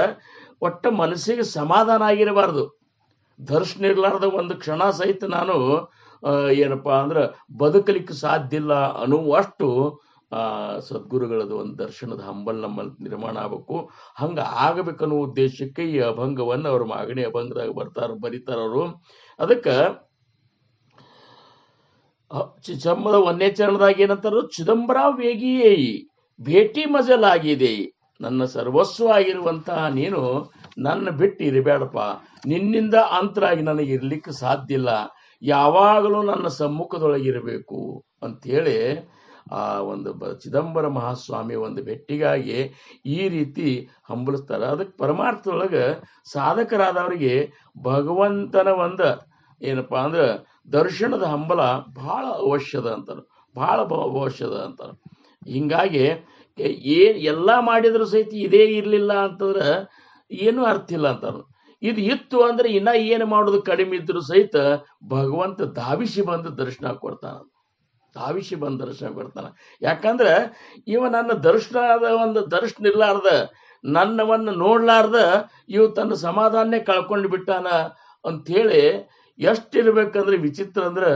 ಒಟ್ಟ ಮನಸ್ಸಿಗೆ ಸಮಾಧಾನ ಆಗಿರಬಾರ್ದು. ದರ್ಶನ ಇರ್ಲಾರ್ದ ಒಂದು ಕ್ಷಣ ಸಹಿತ ನಾನು ಏನಪ್ಪಾ ಅಂದ್ರೆ ಬದುಕಲಿಕ್ಕೆ ಸಾಧ್ಯ ಇಲ್ಲ ಅನ್ನುವಷ್ಟು ಸದ್ಗುರುಗಳದ್ದು ಒಂದು ದರ್ಶನದ ಹಂಬಲ್ ನಮ್ಮಲ್ಲಿ ನಿರ್ಮಾಣ ಆಗ್ಬೇಕು. ಹಂಗ ಆಗಬೇಕನ್ನೋ ಉದ್ದೇಶಕ್ಕೆ ಈ ಅಭಂಗವನ್ನು ಅವ್ರ ಮಾಗಣಿ ಅಭಂಗದಾಗ ಬರೀತಾರವರು. ಅದಕ್ಕೆ ಚಮ್ಮದ 1ನೇ ಚರಣದಾಗ ಏನಂತಾರ, ಚಿದಂಬರ ವೇಗಿಯೇ ಭೇಟಿ ಮಜಲಾಗಿದೆ, ನನ್ನ ಸರ್ವಸ್ವ ಆಗಿರುವಂತಹ ನೀನು ನನ್ನ ಬಿಟ್ಟು ಇರಬೇಡಪ್ಪ, ನಿನ್ನಿಂದ ಅಂತರಾಗಿ ನನಗೆ ಇರ್ಲಿಕ್ಕೆ ಸಾಧ್ಯ ಇಲ್ಲ, ಯಾವಾಗಲೂ ನನ್ನ ಸಮ್ಮುಖದೊಳಗಿರಬೇಕು ಅಂಥೇಳಿ ಆ ಒಂದು ಚಿದಂಬರ ಮಹಾಸ್ವಾಮಿ ಒಂದು ಭೇಟಿಗಾಗಿ ಈ ರೀತಿ ಹಂಬಲಿಸ್ತಾರ. ಅದಕ್ಕೆ ಪರಮಾರ್ಥದೊಳಗೆ ಸಾಧಕರಾದವರಿಗೆ ಭಗವಂತನ ಒಂದು ಏನಪ್ಪಾ ಅಂದ್ರೆ ದರ್ಶನದ ಹಂಬಲ ಬಹಳ ಅವಶ್ಯದ ಅಂತಾರೆ, ಬಹಳ ಅವಶ್ಯದ ಅಂತಾರೆ. ಹಿಂಗಾಗಿ ಎಲ್ಲ ಮಾಡಿದ್ರು ಸಹಿತ ಇದೇ ಇರಲಿಲ್ಲ ಅಂತಂದ್ರೆ ಏನೂ ಅರ್ಥ ಇಲ್ಲ ಅಂತಾರೆ. ಇದು ಇತ್ತು ಅಂದ್ರೆ ಇನ್ನ ಏನು ಮಾಡೋದು ಕಡಿಮೆ ಇದ್ರು ಸಹಿತ ಭಗವಂತ ಧಾವಿಸಿ ಬಂದು ದರ್ಶನ ಕೊಡ್ತಾನ, ಧಾವಿಸಿ ಬಂದು ದರ್ಶನ ಕೊಡ್ತಾನ. ಯಾಕಂದ್ರೆ ಇವ ನನ್ನ ದರ್ಶನದ ಒಂದು ದರ್ಶನ ಇರ್ಲಾರ್ದ, ನನ್ನವನ್ನು ನೋಡ್ಲಾರ್ದ ಇವು ತನ್ನ ಸಮಾಧಾನನೇ ಕಳ್ಕೊಂಡು ಬಿಟ್ಟಾನ ಅಂಥೇಳಿ ಎಷ್ಟಿರ್ಬೇಕಂದ್ರೆ ವಿಚಿತ್ರ ಅಂದ್ರೆ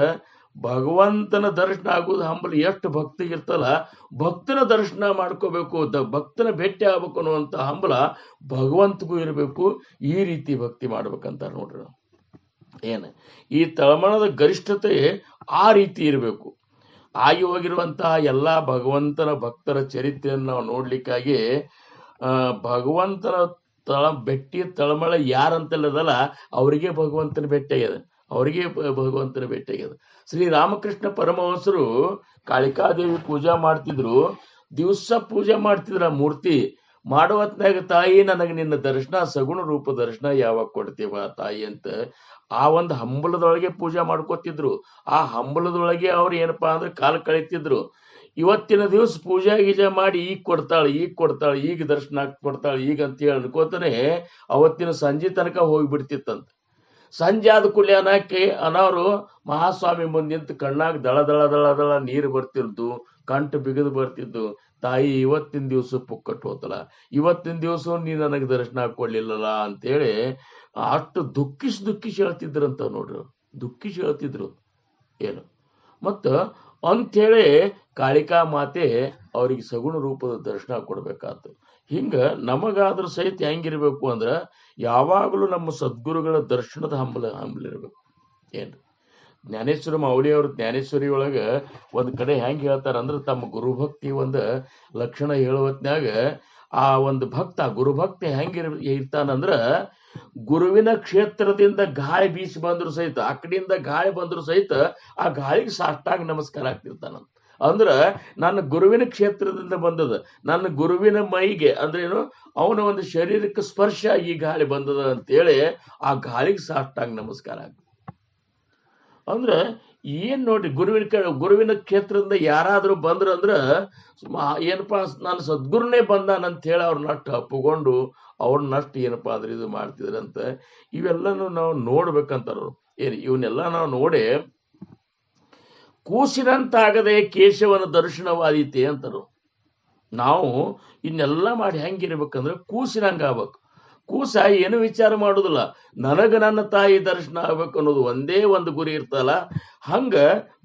ಭಗವಂತನ ದರ್ಶನ ಆಗೋದು ಹಂಬಲು ಎಷ್ಟು ಭಕ್ತಿಗಿರ್ತಲ್ಲ, ಭಕ್ತನ ದರ್ಶನ ಮಾಡ್ಕೋಬೇಕು, ಭಕ್ತನ ಭೇಟಿ ಆಗ್ಬೇಕು ಅನ್ನುವಂಥ ಹಂಬಲ ಭಗವಂತಗೂ ಇರಬೇಕು. ಈ ರೀತಿ ಭಕ್ತಿ ಮಾಡ್ಬೇಕಂತ ನೋಡ್ರಿ. ಏನು ಈ ತಳಮಳದ ಗರಿಷ್ಠತೆ ಆ ರೀತಿ ಇರಬೇಕು. ಆಗಿ ಹೋಗಿರುವಂತಹ ಎಲ್ಲ ಭಗವಂತನ ಭಕ್ತರ ಚರಿತ್ರೆಯನ್ನು ನಾವು ನೋಡ್ಲಿಕ್ಕಾಗಿ ಭಗವಂತನ ಭೇಟಿ ತಳಮಳ ಯಾರಂತಲ್ಲದಲ್ಲ ಅವರಿಗೆ ಭಗವಂತನ ಭೇಟಿಯಾಗ್ಯದ, ಅವರಿಗೆ ಭಗವಂತನ ಭೇಟಿಯಾಗ್ಯದ. ಶ್ರೀ ರಾಮಕೃಷ್ಣ ಪರಮಹಂಸರು ಕಾಳಿಕಾದೇವಿ ಪೂಜಾ ಮಾಡ್ತಿದ್ರು, ದಿವಸ ಪೂಜೆ ಮಾಡ್ತಿದ್ರ ಮೂರ್ತಿ ಮಾಡುವತ್ನಾಗ, ತಾಯಿ ನನಗೆ ನಿನ್ನ ದರ್ಶನ ಸಗುಣ ರೂಪ ದರ್ಶನ ಯಾವಾಗ ಕೊಡ್ತೀವ ತಾಯಿ ಅಂತ ಆ ಒಂದು ಹಂಬಲದೊಳಗೆ ಪೂಜೆ ಮಾಡ್ಕೋತಿದ್ರು. ಆ ಹಂಬಲದೊಳಗೆ ಅವ್ರು ಏನಪ್ಪಾ ಅಂದ್ರೆ ಕಾಲ ಕಳೀತಿದ್ರು. ಇವತ್ತಿನ ದಿವಸ ಪೂಜಾ ಗೀಜಾ ಮಾಡಿ ಈಗ ಕೊಡ್ತಾಳೆ, ಈಗ ದರ್ಶನ ಕೊಡ್ತಾಳೆ, ಈಗ ಅಂತ ಹೇಳಿ ಅನ್ಕೋತಾನೆ ಅವತ್ತಿನ ಸಂಜೆ ತನಕ ಹೋಗಿಬಿಡ್ತಿತ್ತಂತ. ಸಂಜೆ ಆದ ಕೂಡಲೇ ಅನಾರು ಮಹಾಸ್ವಾಮಿ ಮುಂದೆ ನಿಂತು ಕಣ್ಣಾಗ ದಳ ದಳ ದಳ ದಳ ನೀರು ಬರ್ತಿರ್ದು, ಕಂಠ ಬಿಗದು ಬರ್ತಿದ್ದು, ತಾಯಿ ಇವತ್ತಿನ ದಿವಸ ಪುಕ್ಕಟ್ಟು ಹೋತಲ್ಲ, ಇವತ್ತಿನ ದಿವಸ ನೀ ನನಗೆ ದರ್ಶನ ಕೊಡ್ಲಿಲ್ಲಲ್ಲ ಅಂತೇಳಿ ಅಷ್ಟು ದುಃಖಿಸಿ ಹೇಳ್ತಿದ್ರಂತ ನೋಡ್ರಿ, ದುಃಖಿಸಿ ಹೇಳ್ತಿದ್ರು ಏನು. ಮತ್ತ ಅಂಥೇಳಿ ಕಾಳಿಕಾ ಮಾತೆ ಅವ್ರಿಗೆ ಸಗುಣ ರೂಪದ ದರ್ಶನ ಕೊಡ್ಬೇಕಾತು. ಹಿಂಗ ನಮಗಾದ್ರೂ ಸಹಿತ ಹೆಂಗಿರ್ಬೇಕು ಅಂದ್ರ ಯಾವಾಗಲೂ ನಮ್ಮ ಸದ್ಗುರುಗಳ ದರ್ಶನದ ಹಂಬಲ ಇರ್ಬೇಕು. ಏನ್ರಿ ಜ್ಞಾನೇಶ್ವರ ಮಾವಳಿಯವರು ಜ್ಞಾನೇಶ್ವರಿ ಒಳಗ ಒಂದ್ ಕಡೆ ಹೆಂಗ್ ಹೇಳ್ತಾರಂದ್ರ ತಮ್ಮ ಗುರುಭಕ್ತಿ ಒಂದು ಲಕ್ಷಣ ಹೇಳುವತ್ನ್ಯಾಗ ಆ ಒಂದು ಭಕ್ತ ಗುರುಭಕ್ತಿ ಹೆಂಗ್ ಇರ್ತಾನಂದ್ರ ಗುರುವಿನ ಕ್ಷೇತ್ರದಿಂದ ಗಾಳಿ ಬೀಸಿ ಬಂದ್ರು ಸಹಿತ, ಆ ಕಡೆಯಿಂದ ಗಾಳಿ ಬಂದ್ರು ಸಹಿತ ಆ ಗಾಳಿಗೆ ಸಾಷ್ಟಾಂಗ ನಮಸ್ಕಾರ ಆಗ್ತಿರ್ತಾನಂತ. ಅಂದ್ರ ನನ್ನ ಗುರುವಿನ ಕ್ಷೇತ್ರದಿಂದ ಬಂದದ, ನನ್ನ ಗುರುವಿನ ಮೈಗೆ ಅಂದ್ರೇನು ಅವನ ಒಂದು ಶರೀರಕ್ಕೆ ಸ್ಪರ್ಶ ಈ ಗಾಳಿ ಬಂದದ ಅಂತೇಳಿ ಆ ಗಾಳಿಗೆ ಸಾಷ್ಟಾಂಗ ನಮಸ್ಕಾರ ಆಗ್ತದೆ. ಅಂದ್ರ ಏನ್ ನೋಡಿ ಗುರುವಿನ ಕ್ಷೇತ್ರದಿಂದ ಯಾರಾದ್ರೂ ಬಂದ್ರ ಅಂದ್ರ ಏನಪ್ಪಾ ನಾನು ಸದ್ಗುರುನೇ ಬಂದಾನಂತ ಹೇಳಿ ಅವ್ರನ್ನಷ್ಟು ಅಪ್ಪುಕೊಂಡು ಅವ್ರನ್ನಷ್ಟು ಏನಪ್ಪಾ ಅಂದ್ರೆ ಇದು ಮಾಡ್ತಿದ್ರಂತ. ಇವೆಲ್ಲನೂ ನಾವು ನೋಡ್ಬೇಕಂತಾರ. ಇವನ್ನೆಲ್ಲ ನಾವು ನೋಡಿ ಕೂಸಿನಂತಾಗದೆ ಕೇಶವನ ದರ್ಶನವಾದೀತೆ ಅಂತಾರು. ನಾವು ಇನ್ನೆಲ್ಲ ಮಾಡಿ ಹೆಂಗಿರ್ಬೇಕಂದ್ರೆ ಕೂಸಿನಂಗ ಆಗ್ಬೇಕು. ಕೂಸ ಏನು ವಿಚಾರ ಮಾಡುದಿಲ್ಲ, ನನಗ ನನ್ನ ತಾಯಿ ದರ್ಶನ ಆಗ್ಬೇಕು ಅನ್ನೋದು ಒಂದೇ ಒಂದು ಗುರಿ ಇರ್ತಲ್ಲ. ಹಂಗ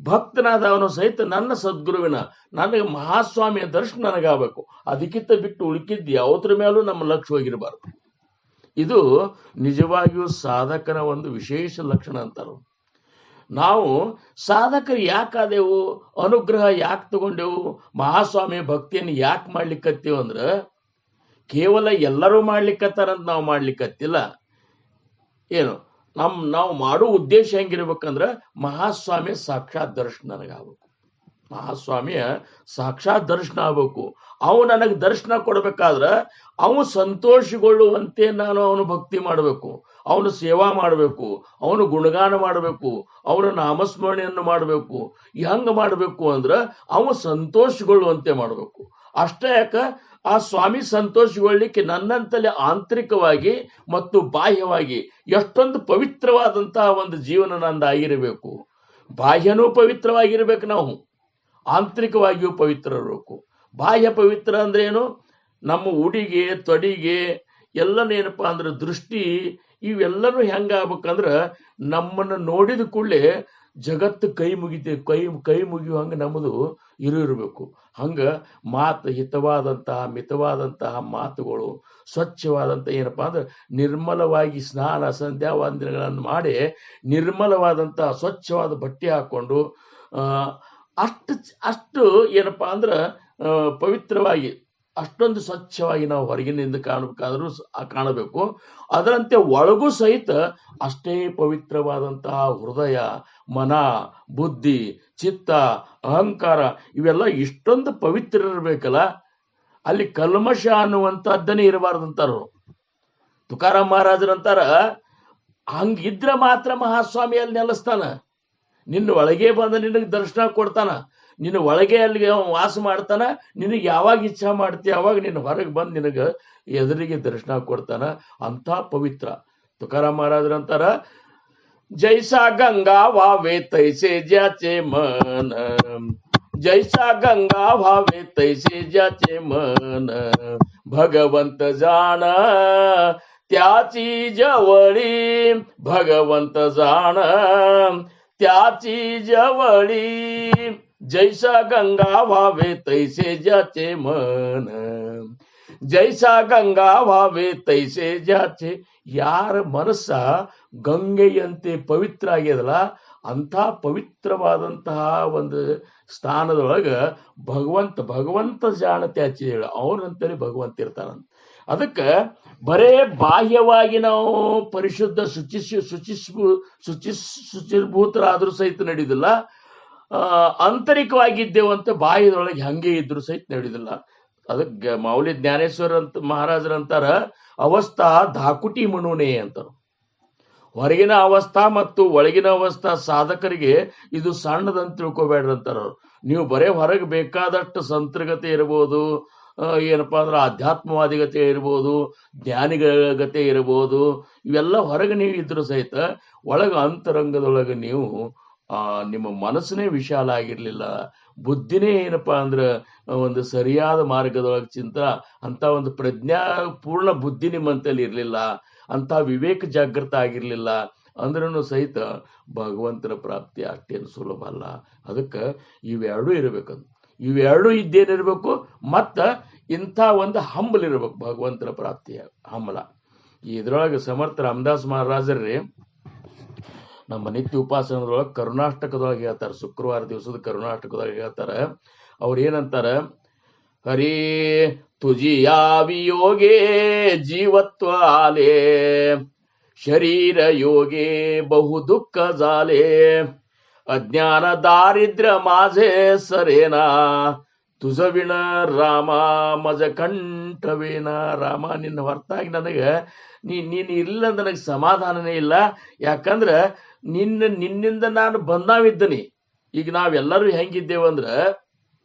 ಭಕ್ತನಾದವನು ಸಹಿತ ನನ್ನ ಸದ್ಗುರುವಿನ ನನಗೆ ಮಹಾಸ್ವಾಮಿಯ ದರ್ಶನ ನನಗಾಗಬೇಕು, ಅದಕ್ಕಿಂತ ಬಿಟ್ಟು ಉಳುಕಿದ್ದು ಯಾವತ್ರ ಮೇಲೂ ನಮ್ಮ ಲಕ್ಷ್ಯ ಹೋಗಿರಬಾರ್ದು. ಇದು ನಿಜವಾಗಿಯೂ ಸಾಧಕನ ಒಂದು ವಿಶೇಷ ಲಕ್ಷಣ ಅಂತಾರ. ನಾವು ಸಾಧಕರು ಯಾಕಾದೆವು, ಅನುಗ್ರಹ ಯಾಕೆ ತಗೊಂಡೆವು, ಮಹಾಸ್ವಾಮಿಯ ಭಕ್ತಿಯನ್ನು ಯಾಕೆ ಮಾಡ್ಲಿಕ್ಕತ್ತೀವಿ ಅಂದ್ರ ಕೇವಲ ಎಲ್ಲರೂ ಮಾಡ್ಲಿಕ್ಕತ್ತಾರಂತ ನಾವು ಮಾಡ್ಲಿಕ್ಕತ್ತಿಲ್ಲ. ಏನು ನಾವು ಮಾಡೋ ಉದ್ದೇಶ ಹೆಂಗಿರ್ಬೇಕಂದ್ರ ಮಹಾಸ್ವಾಮಿಯ ಸಾಕ್ಷಾತ್ ದರ್ಶನ ನನಗಾಗಬೇಕು, ಮಹಾಸ್ವಾಮಿಯ ಸಾಕ್ಷಾತ್ ದರ್ಶನ ಆಗ್ಬೇಕು. ಅವು ನನಗೆ ದರ್ಶನ ಕೊಡ್ಬೇಕಾದ್ರ ಅವನು ಸಂತೋಷಗೊಳ್ಳುವಂತೆ ನಾನು ಅವನು ಭಕ್ತಿ ಮಾಡಬೇಕು, ಅವನು ಸೇವಾ ಮಾಡಬೇಕು, ಅವನು ಗುಣಗಾನ ಮಾಡಬೇಕು, ಅವನ ನಾಮಸ್ಮರಣೆಯನ್ನು ಮಾಡಬೇಕು. ಹೆಂಗ ಮಾಡಬೇಕು ಅಂದ್ರ ಅವನು ಸಂತೋಷಗೊಳ್ಳುವಂತೆ ಮಾಡಬೇಕು. ಅಷ್ಟೇ ಯಾಕ ಆ ಸ್ವಾಮಿ ಸಂತೋಷಗೊಳ್ಳಿಕ್ಕೆ ನನ್ನಂತಲೇ ಆಂತರಿಕವಾಗಿ ಮತ್ತು ಬಾಹ್ಯವಾಗಿ ಎಷ್ಟೊಂದು ಪವಿತ್ರವಾದಂತಹ ಒಂದು ಜೀವನ ನಂದಾಗಿರಬೇಕು. ಬಾಹ್ಯನೂ ಪವಿತ್ರವಾಗಿರ್ಬೇಕು, ನಾವು ಆಂತರಿಕವಾಗಿಯೂ ಪವಿತ್ರ ಇರಬೇಕು. ಬಾಹ್ಯ ಪವಿತ್ರ ಅಂದ್ರೆ ಏನು, ನಮ್ಮ ಉಡಿಗೆ ತೊಡಿಗೆ ಎಲ್ಲನೇನಪ್ಪಾ ಅಂದ್ರೆ ದೃಷ್ಟಿ ಇವೆಲ್ಲರೂ ಹೆಂಗಾಗ್ಬೇಕಂದ್ರ ನಮ್ಮನ್ನ ನೋಡಿದ ಕೂಡಲೇ ಜಗತ್ತು ಕೈ ಮುಗಿಯುವಂಗ ನಮ್ಮದು ಇರಬೇಕು. ಹಂಗ ಹಿತವಾದಂತಹ ಮಿತವಾದಂತಹ ಮಾತುಗಳು, ಸ್ವಚ್ಛವಾದಂತ ಏನಪ್ಪಾ ಅಂದ್ರೆ ನಿರ್ಮಲವಾಗಿ ಸ್ನಾನ ಸಂಧ್ಯಾ ವಂದನೆಗಳನ್ನು ಮಾಡಿ ನಿರ್ಮಲವಾದಂತಹ ಸ್ವಚ್ಛವಾದ ಬಟ್ಟೆ ಹಾಕೊಂಡು ಅಷ್ಟು ಏನಪ್ಪಾ ಅಂದ್ರ ಪವಿತ್ರವಾಗಿ ಅಷ್ಟೊಂದು ಸ್ವಚ್ಛವಾಗಿ ನಾವು ಹೊರಗಿನಿಂದ ಕಾಣಬೇಕಾದ್ರೂ ಕಾಣಬೇಕು. ಅದರಂತೆ ಒಳಗೂ ಸಹಿತ ಅಷ್ಟೇ ಪವಿತ್ರವಾದಂತಹ ಹೃದಯ, ಮನ, ಬುದ್ಧಿ, ಚಿತ್ತ, ಅಹಂಕಾರ ಇವೆಲ್ಲ ಇಷ್ಟೊಂದು ಪವಿತ್ರ ಇರಬೇಕಲ್ಲ. ಅಲ್ಲಿ ಕಲ್ಮಶ ಅನ್ನುವಂಥದ್ದನ್ನೇ ಇರಬಾರ್ದಂತಾರು. ತುಕಾರಾಮ್ ಮಹಾರಾಜರಂತಾರ, ಹಂಗಿದ್ರ ಮಾತ್ರ ಮಹಾಸ್ವಾಮಿ ಅಲ್ಲಿ ನೆಲೆಸ್ತಾನ. ನಿನ್ನ ಒಳಗೆ ಬಂದ ನಿನಗೆ ದರ್ಶನ ಕೊಡ್ತಾನ, ನಿನ್ನ ಒಳಗೆ ಅಲ್ಲಿಗೆ ವಾಸ ಮಾಡ್ತಾನ. ನಿನಗೆ ಯಾವಾಗ ಇಚ್ಛಾ ಮಾಡ್ತೀಯ ಅವಾಗ ನಿನ್ನ ಹೊರಗೆ ಬಂದು ನಿನಗೆ ಎದುರಿಗೆ ದರ್ಶನ ಕೊಡ್ತಾನ. ಅಂತ ಪವಿತ್ರ. ತುಕಾರಾಮ್ ಮಹಾರಾಜರಂತಾರ, ಜೈಸಾ ಗಂಗಾ ವಾವೆ ತೈಸೆ ಜಾಚೆ ಮನ, ಜೈಸಾ ಗಂಗಾ ಭಾವೆ ತೈಸೆ ಜಾಚೆ ಮನ, ಭಗವಂತ ಜಾಣ त्याची जवळी, भगवंत जाण त्याची जवळी, जैसा गंगा व्हावे तैसे ज्याचे मन, जैसा गंगा व्हावे तैसे ज्याचे. ಯಾರ ಮನಸ್ಸ ಗಂಗೆಯಂತೆ ಪವಿತ್ರ ಆಗ್ಯದಲ್ಲ ಅಂಥ ಪವಿತ್ರವಾದಂತಹ ಒಂದು ಸ್ಥಾನದೊಳಗ ಭಗವಂತ ಜಾಣತ್ಯಾಚಿ ಹೇಳ ಅವನಂತೇಳಿ ಭಗವಂತ ಇರ್ತಾನಂತ. ಅದಕ್ಕೆ ಬರೇ ಬಾಹ್ಯವಾಗಿ ನಾವು ಪರಿಶುದ್ಧ ಶುಚಿರ್ಭೂತರಾದ್ರೂ ಸಹಿತ ನಡೆಯುದಿಲ್ಲ, ಆಂತರಿಕವಾಗಿದ್ದೇವಂತ ಬಾಹ್ಯದೊಳಗೆ ಹಂಗೆ ಇದ್ರು ಸಹಿತ ನಡೆಯುದಿಲ್ಲ. ಅದಕ್ಕೆ ಮೌಲ್ಯ ಜ್ಞಾನೇಶ್ವರ ಮಹಾರಾಜರಂತಾರ, ಅವಸ್ಥಾ ಧಾಕುಟಿ ಮಣುನೆ ಅಂತಾರ. ಹೊರಗಿನ ಅವಸ್ಥಾ ಮತ್ತು ಒಳಗಿನ ಅವಸ್ಥಾ ಸಾಧಕರಿಗೆ ಇದು ಸಣ್ಣದಂತ ತಿಳ್ಕೊಬೇಡ್ರಿ ಅಂತಾರ. ನೀವು ಬರೇ ಹೊರಗೆ ಬೇಕಾದಷ್ಟು ಸಂತೃಗತೆ ಇರಬಹುದು, ಏನಪ್ಪಾ ಅಂದ್ರೆ ಆಧ್ಯಾತ್ಮವಾದಿಗತೆ ಇರ್ಬೋದು, ಜ್ಞಾನಿಗಳ ಗತೆ ಇರಬಹುದು, ಇವೆಲ್ಲ ಹೊರಗೆ ನೀವು ಇದ್ರು ಸಹಿತ ಒಳಗ ಅಂತರಂಗದೊಳಗೆ ನೀವು ನಿಮ್ಮ ಮನಸ್ಸನ್ನೇ ವಿಶಾಲ ಆಗಿರ್ಲಿಲ್ಲ, ಬುದ್ಧಿನೇ ಏನಪ್ಪಾ ಅಂದ್ರ ಒಂದು ಸರಿಯಾದ ಮಾರ್ಗದೊಳಗೆ ಅಂತ ಒಂದು ಪ್ರಜ್ಞಾಪೂರ್ಣ ಬುದ್ಧಿ ನಿಮ್ಮಂತಲ್ಲಿ ಇರ್ಲಿಲ್ಲ, ಅಂತ ವಿವೇಕ ಜಾಗೃತ ಆಗಿರ್ಲಿಲ್ಲ ಅಂದ್ರೂ ಸಹಿತ ಭಗವಂತನ ಪ್ರಾಪ್ತಿ ಅಷ್ಟೇನು ಸುಲಭ ಅಲ್ಲ. ಅದಕ್ಕೆ ಇವೆರಡೂ ಇರಬೇಕಂತ. ಇವೆರಡೂ ಇದ್ದೇನಿರ್ಬೇಕು, ಮತ್ತ ಇಂಥ ಒಂದು ಹಂಬಲ್ ಇರ್ಬೇಕು, ಭಗವಂತನ ಪ್ರಾಪ್ತಿಯ ಹಂಬಲ. ಇದ್ರೊಳಗೆ ಸಮರ್ಥ ರಾಮದಾಸ್ ಮಹಾರಾಜರ್ರಿ ನಮ್ಮ ನಿತ್ಯ ಉಪಾಸನದೊಳಗೆ ಕರುಣಾಷ್ಟಕದೊಳಗೆ ಹೇಳ್ತಾರೆ, ಶುಕ್ರವಾರ ದಿವಸದ ಕರುಣಾಷ್ಟಕದೊಳಗೆ ಹೇಳ್ತಾರೆ. ಅವ್ರು ಏನಂತಾರ, ಹರಿ ತುಜಿಯಾ ವಿಯೋಗೆ ಜೀವತ್ವ ಆಲೆ, ಶರೀರ ಯೋಗೆ ಬಹು ದುಃಖ ಜಾಲೆ, अज्ञान दारिद्र्य माझे सरेना, तुझ विण ರಾಮ ಮಜ ಕಂಠವೇನ. ರಾಮ ನಿನ್ನ ಹೊರತಾಗಿ ನನಗೆ ನೀನು ಇಲ್ಲ, ನನಗೆ ಸಮಾಧಾನನೇ ಇಲ್ಲ. ಯಾಕಂದ್ರ ನಿನ್ನಿಂದ ನಾನು ಬಂದಾವಿದ್ದೀನಿ. ಈಗ ನಾವೆಲ್ಲರೂ ಹೆಂಗಿದ್ದೇವಂದ್ರ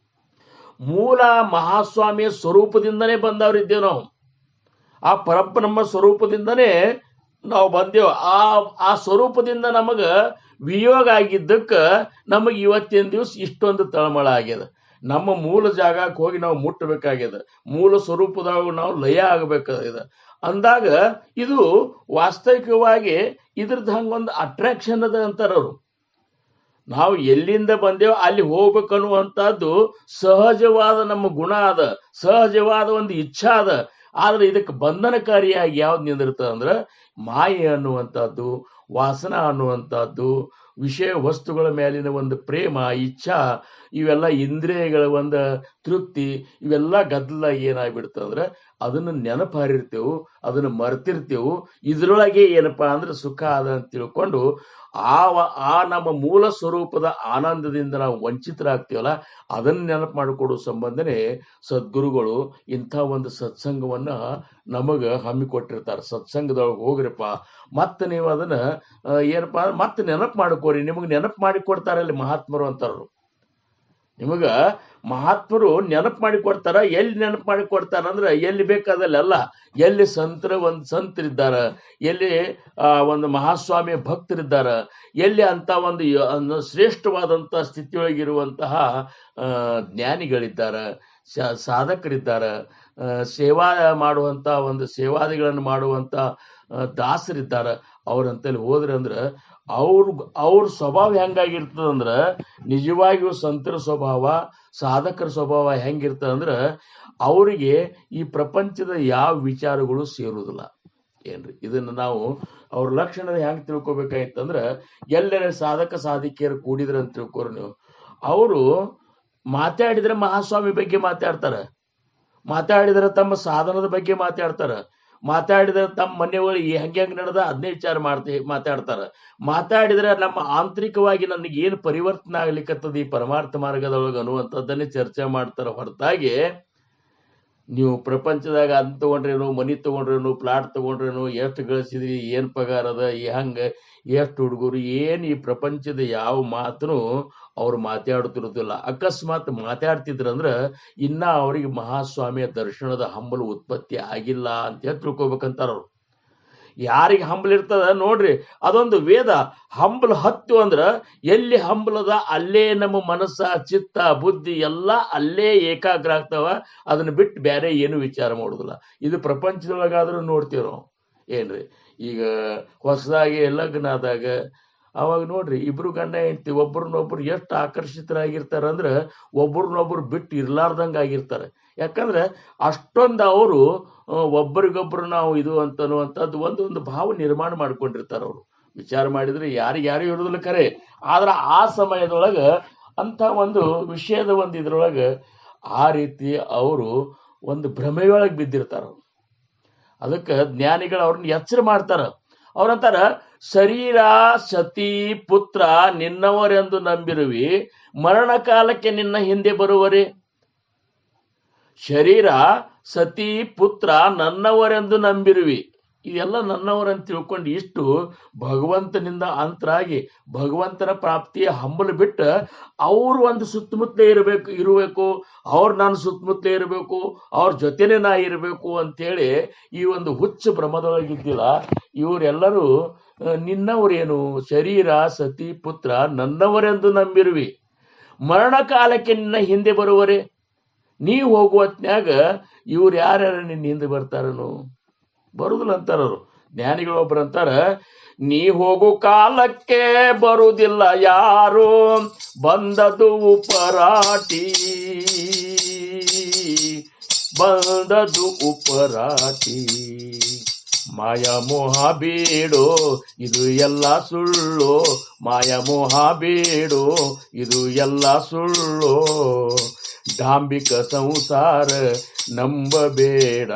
ಮೂಲ ಮಹಾಸ್ವಾಮಿಯ ಸ್ವರೂಪದಿಂದನೇ ಬಂದವರಿದ್ದೇವೆ ನಾವು. ಆ ಪರಬ್ರಹ್ಮ ಸ್ವರೂಪದಿಂದನೇ ನಾವು ಬಂದೇವು. ಆ ಸ್ವರೂಪದಿಂದ ನಮಗ ವಿಯೋಗ ಆಗಿದ್ದಕ್ಕೆ ನಮಗೆ ಇವತ್ತಿನ ದಿವಸ ಇಷ್ಟೊಂದು ತಳಮಳ ಆಗ್ಯದ. ನಮ್ಮ ಮೂಲ ಜಾಗಕ್ಕೆ ಹೋಗಿ ನಾವು ಮುಟ್ಟಬೇಕಾಗ್ಯದ, ಮೂಲ ಸ್ವರೂಪದಾಗ ನಾವು ಲಯ ಆಗಬೇಕಾಗ್ಯದ. ಅಂದಾಗ ಇದು ವಾಸ್ತವಿಕವಾಗಿ ಇದ್ರದ್ದು ಹಂಗೊಂದು ಅಟ್ರಾಕ್ಷನ್ ಅದ ಅಂತಾರವ್ರು. ನಾವು ಎಲ್ಲಿಂದ ಬಂದೇವೋ ಅಲ್ಲಿ ಹೋಗ್ಬೇಕನ್ನುವಂಥದ್ದು ಸಹಜವಾದ ನಮ್ಮ ಗುಣ ಅದ, ಸಹಜವಾದ ಒಂದು ಇಚ್ಛಾ ಅದ. ಆದ್ರೆ ಇದಕ್ಕೆ ಬಂಧನಕಾರಿಯಾಗಿ ಯಾವ್ದು ನಿಂದಿರ್ತದೆ ಅಂದ್ರೆ ಮಾಯೆ ಅನ್ನುವಂಥದ್ದು, ವಾಸನ ಅನ್ನುವಂಥದ್ದು, ವಿಷಯ ವಸ್ತುಗಳ ಮೇಲಿನ ಒಂದು ಪ್ರೇಮ, ಇಚ್ಛಾ, ಇವೆಲ್ಲ ಇಂದ್ರಿಯಗಳ ಒಂದು ತೃಪ್ತಿ, ಇವೆಲ್ಲ ಗದ್ದಲ ಏನಾಗ್ಬಿಡ್ತಂದ್ರೆ ಅದನ್ನು ನೆನಪಾರಿರ್ತೇವು, ಅದನ್ನು ಮರ್ತಿರ್ತೇವು. ಇದ್ರೊಳಗೆ ಏನಪ್ಪಾ ಅಂದ್ರೆ ಸುಖ ಅದ ಅಂತ ತಿಳ್ಕೊಂಡು ಆ ನಮ್ಮ ಮೂಲ ಸ್ವರೂಪದ ಆನಂದದಿಂದ ನಾವು ವಂಚಿತರಾಗ್ತೀವಲ್ಲ, ಅದನ್ನು ನೆನಪು ಮಾಡಿಕೊಡೋ ಸಂಬಂಧನೇ ಸದ್ಗುರುಗಳು ಇಂಥ ಒಂದು ಸತ್ಸಂಗವನ್ನ ನಮಗ ಹಮ್ಮಿಕೊಟ್ಟಿರ್ತಾರೆ. ಸತ್ಸಂಗದೊಳಗೆ ಹೋಗ್ರಿಪ್ಪ, ಮತ್ತೆ ನೀವು ಅದನ್ನ ಏನಪ್ಪಾ ಮತ್ತೆ ನೆನಪು ಮಾಡ್ಕೋರಿ. ನಿಮಗೆ ನೆನಪು ಮಾಡಿ ಕೊಡ್ತಾರಲ್ಲಿ ಮಹಾತ್ಮರು ಅಂತಾರು. ನಿಮಗ ಮಹಾತ್ಮರು ನೆನಪು ಮಾಡಿ ಕೊಡ್ತಾರ. ಎಲ್ಲಿ ನೆನಪು ಮಾಡಿ ಕೊಡ್ತಾರ ಅಂದ್ರೆ ಎಲ್ಲಿ ಬೇಕಾದಲ್ಲೆಲ್ಲ. ಎಲ್ಲಿ ಸಂತರಿದ್ದಾರ, ಎಲ್ಲಿ ಒಂದು ಮಹಾಸ್ವಾಮಿಯ ಭಕ್ತರಿದ್ದಾರ, ಎಲ್ಲಿ ಅಂತ ಒಂದು ಶ್ರೇಷ್ಠವಾದಂಥ ಸ್ಥಿತಿಯೊಳಗಿರುವಂತಹ ಜ್ಞಾನಿಗಳಿದ್ದಾರ, ಸಾಧಕರಿದ್ದಾರ, ಸೇವಾ ಮಾಡುವಂಥ ಒಂದು ಸೇವಾದಿಗಳನ್ನು ಮಾಡುವಂಥ ದಾಸರಿದ್ದಾರ ಅವ್ರಂತಲ್ಲಿ ಹೋದ್ರೆ ಅಂದ್ರ ಅವ್ರ ಸ್ವಭಾವ ಹೆಂಗಾಗಿರ್ತದಂದ್ರ ನಿಜವಾಗಿಯೂ ಸಂತರ ಸ್ವಭಾವ ಸಾಧಕರ ಸ್ವಭಾವ ಹೆಂಗಿರ್ತದಂದ್ರ ಅವರಿಗೆ ಈ ಪ್ರಪಂಚದ ಯಾವ ವಿಚಾರಗಳು ಸೇರುವುದಿಲ್ಲ. ಏನ್ರಿ ಇದನ್ನ ನಾವು ಅವ್ರ ಲಕ್ಷಣ ಹೆಂಗ್ ತಿಳ್ಕೊಬೇಕಾಯ್ತಂದ್ರ ಎಲ್ಲರ ಸಾಧಕ ಸಾಧಿಕೆಯರು ಕೂಡಿದ್ರ ಅಂತ ತಿಳ್ಕೊರು ನೀವು. ಅವರು ಮಾತಾಡಿದ್ರೆ ಮಹಾಸ್ವಾಮಿ ಬಗ್ಗೆ ಮಾತಾಡ್ತಾರ, ಮಾತಾಡಿದ್ರೆ ತಮ್ಮ ಸಾಧನದ ಬಗ್ಗೆ ಮಾತಾಡ್ತಾರ, ಮಾತಾಡಿದ್ರೆ ತಮ್ಮ ಮನೆಯೊಳಗೆ ಹೆಂಗ್ ನಡೆದ ಅದನ್ನೇ ವಿಚಾರ ಮಾತಾಡ್ತಾರ, ಮಾತಾಡಿದ್ರೆ ನಮ್ಮ ಆಂತರಿಕವಾಗಿ ನನಗೆ ಏನು ಪರಿವರ್ತನೆ ಆಗ್ಲಿಕ್ಕತ್ತದ ಈ ಪರಮಾರ್ಥ ಮಾರ್ಗದೊಳಗೆ ಅನ್ನುವಂಥದ್ದನ್ನೇ ಚರ್ಚೆ ಮಾಡ್ತಾರ. ಹೊರತಾಗಿ ನೀವು ಪ್ರಪಂಚದಾಗ ಅದ್ ತಗೊಂಡ್ರೇನು, ಮನಿ ತಗೊಂಡ್ರೇನು, ಪ್ಲಾಟ್ ತಗೊಂಡ್ರೇನು, ಎಷ್ಟು ಗಳಿಸಿದ್ರಿ, ಏನ್ ಪಗಾರ ಅದ, ಹಂಗ ಎಷ್ಟು ಹುಡುಗರು, ಏನ್ ಈ ಪ್ರಪಂಚದ ಯಾವ ಮಾತನು ಅವ್ರು ಮಾತಾಡ್ತಿರೋದಿಲ್ಲ. ಅಕಸ್ಮಾತ್ ಮಾತಾಡ್ತಿದ್ರಂದ್ರ ಇನ್ನ ಅವ್ರಿಗೆ ಮಹಾಸ್ವಾಮಿಯ ದರ್ಶನದ ಹಂಬಲು ಉತ್ಪತ್ತಿ ಆಗಿಲ್ಲ ಅಂತ ತಿಳ್ಕೊಬೇಕಂತಾರ ಅವ್ರು. ಯಾರಿಗೆ ಹಂಬಲ್ ಇರ್ತದ ನೋಡ್ರಿ, ಅದೊಂದು ವೇದ. ಹಂಬಲ್ ಹತ್ತು ಅಂದ್ರ ಎಲ್ಲಿ ಹಂಬಲದ ಅಲ್ಲೇ ನಮ್ಮ ಮನಸ್ಸ ಚಿತ್ತ ಬುದ್ಧಿ ಎಲ್ಲ ಅಲ್ಲೇ ಏಕಾಗ್ರ ಆಗ್ತಾವ. ಅದನ್ನ ಬಿಟ್ಟು ಬೇರೆ ಏನು ವಿಚಾರ ಮಾಡುದಿಲ್ಲ. ಇದು ಪ್ರಪಂಚದೊಳಗಾದ್ರೂ ನೋಡ್ತೀವಿ ನಾವು. ಏನ್ರಿ ಈಗ ಹೊಸದಾಗಿ ಲಗ್ನ ಆದಾಗ ಅವಾಗ ನೋಡ್ರಿ ಇಬ್ರು ಗಂಡ ಹೆಂಡ್ತಿ ಒಬ್ರನ್ನೊಬ್ರು ಎಷ್ಟು ಆಕರ್ಷಿತರಾಗಿರ್ತಾರ ಅಂದ್ರ ಒಬ್ರನ್ನೊಬ್ರು ಬಿಟ್ಟು ಇರ್ಲಾರ್ದಂಗ ಆಗಿರ್ತಾರೆ. ಯಾಕಂದ್ರೆ ಅಷ್ಟೊಂದು ಅವರು ಒಬ್ಬರಿಗೊಬ್ರು ನಾವು ಇದು ಅಂತನ್ನುವಂಥದ್ದು ಒಂದು ಭಾವ ನಿರ್ಮಾಣ ಮಾಡ್ಕೊಂಡಿರ್ತಾರ. ಅವರು ವಿಚಾರ ಮಾಡಿದ್ರೆ ಯಾರು ಇರೋದಿಲ್ಲ ಖರೆ, ಆದ್ರ ಆ ಸಮಯದೊಳಗ ಅಂತ ಒಂದು ವಿಷಯದ ಒಂದು ಇದ್ರೊಳಗ ಆ ರೀತಿ ಅವರು ಒಂದು ಭ್ರಮೆಯೊಳಗೆ ಬಿದ್ದಿರ್ತಾರ. ಅದಕ್ಕೆ ಜ್ಞಾನಿಗಳು ಅವ್ರನ್ನ ಎಚ್ಚರ ಮಾಡ್ತಾರ. ಅವ್ರಂತಾರ, ಶರೀರ ಸತಿ ಪುತ್ರ ನಿನ್ನವರೆಂದು ನಂಬಿರುವಿ, ಮರಣ ಕಾಲಕ್ಕೆ ನಿನ್ನ ಹಿಂದೆ ಬರುವರೆ. ಶರೀರ ಸತಿ ಪುತ್ರ ನನ್ನವರೆಂದು ನಂಬಿರುವಿ, ಇದೆಲ್ಲ ನನ್ನವರಂತ ತಿಳ್ಕೊಂಡು ಇಷ್ಟು ಭಗವಂತನಿಂದ ಅಂತರಾಗಿ ಭಗವಂತನ ಪ್ರಾಪ್ತಿಯ ಹಂಬಲು ಬಿಟ್ಟ ಅವ್ರು ಒಂದು ಸುತ್ತಮುತ್ತಲೇ ಇರಬೇಕು, ಅವ್ರು ನಾನು ಸುತ್ತಮುತ್ತಲೇ ಇರಬೇಕು, ಅವ್ರ ಜೊತೆನೆ ನಾ ಇರಬೇಕು ಅಂತೇಳಿ ಈ ಒಂದು ಹುಚ್ಚ ಭ್ರಮದೊಳಗಿದ್ದಿಲ್ಲ. ಇವರೆಲ್ಲರೂ ನಿನ್ನವರೇನು, ಶರೀರ ಸತಿ ಪುತ್ರ ನನ್ನವರೆಂದು ನಂಬಿರುವಿ, ಮರಣ ಕಾಲಕ್ಕೆ ನಿನ್ನ ಹಿಂದೆ ಬರುವರೆ. ನೀ ಹೋಗುವತ್ನ್ಯಾಗ ಇವ್ರು ಯಾರ್ಯಾರ ನಿನ್ನ ಹಿಂದೆ ಬರ್ತಾರನು? ಬರುದಿಲ್ಲ ಅಂತಾರವ್ರು. ಜ್ಞಾನಿಗಳೊಬ್ರು ಅಂತಾರ, ನೀ ಹೋಗು ಕಾಲಕ್ಕೆ ಬರುವುದಿಲ್ಲ ಯಾರು, ಬಂದದು ಉಪರಾಟಿ, ಬಂದದು ಉಪರಾಟಿ. ಮಾಯ ಮೋಹ ಬೇಡೋ ಇದು ಎಲ್ಲ ಸುಳ್ಳು, ಮಾಯ ಮೋಹ ಬೇಡೋ ಇದು ಎಲ್ಲ ಸುಳ್ಳು. ಡಾಂಬಿಕ ಸಂಸಾರ ನಂಬಬೇಡ,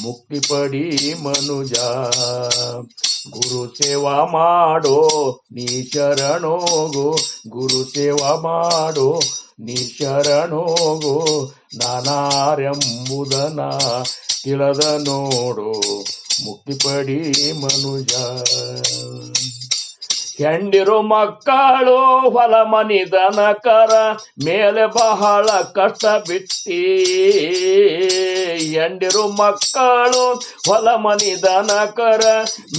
ಮುಕ್ತಿ ಪಡಿ ಮನುಜ. ಗುರು ಸೇವಾ ಮಾಡೋ ನೀ ಶರಣೋಗೋ, ಗುರು ಸೇವಾ ಮಾಡೋ ನೀ ಶರಣೋಗೋ. ನಾನಾರೆಂಬುದನ ತಿಳಿದ ನೋಡು, ಮುಕ್ತಿ ಪಡಿ ಮನುಜ. ಹೆಂಡಿರು ಮಕ್ಕಳು ಹೊಲ ಮನಿ ದನಕರ ಮೇಲೆ ಬಹಳ ಕಷ್ಟ ಬಿಟ್ಟಿ, ಹೆಂಡಿರು ಮಕ್ಕಳು ಹೊಲ ಮನಿ ದನಕರ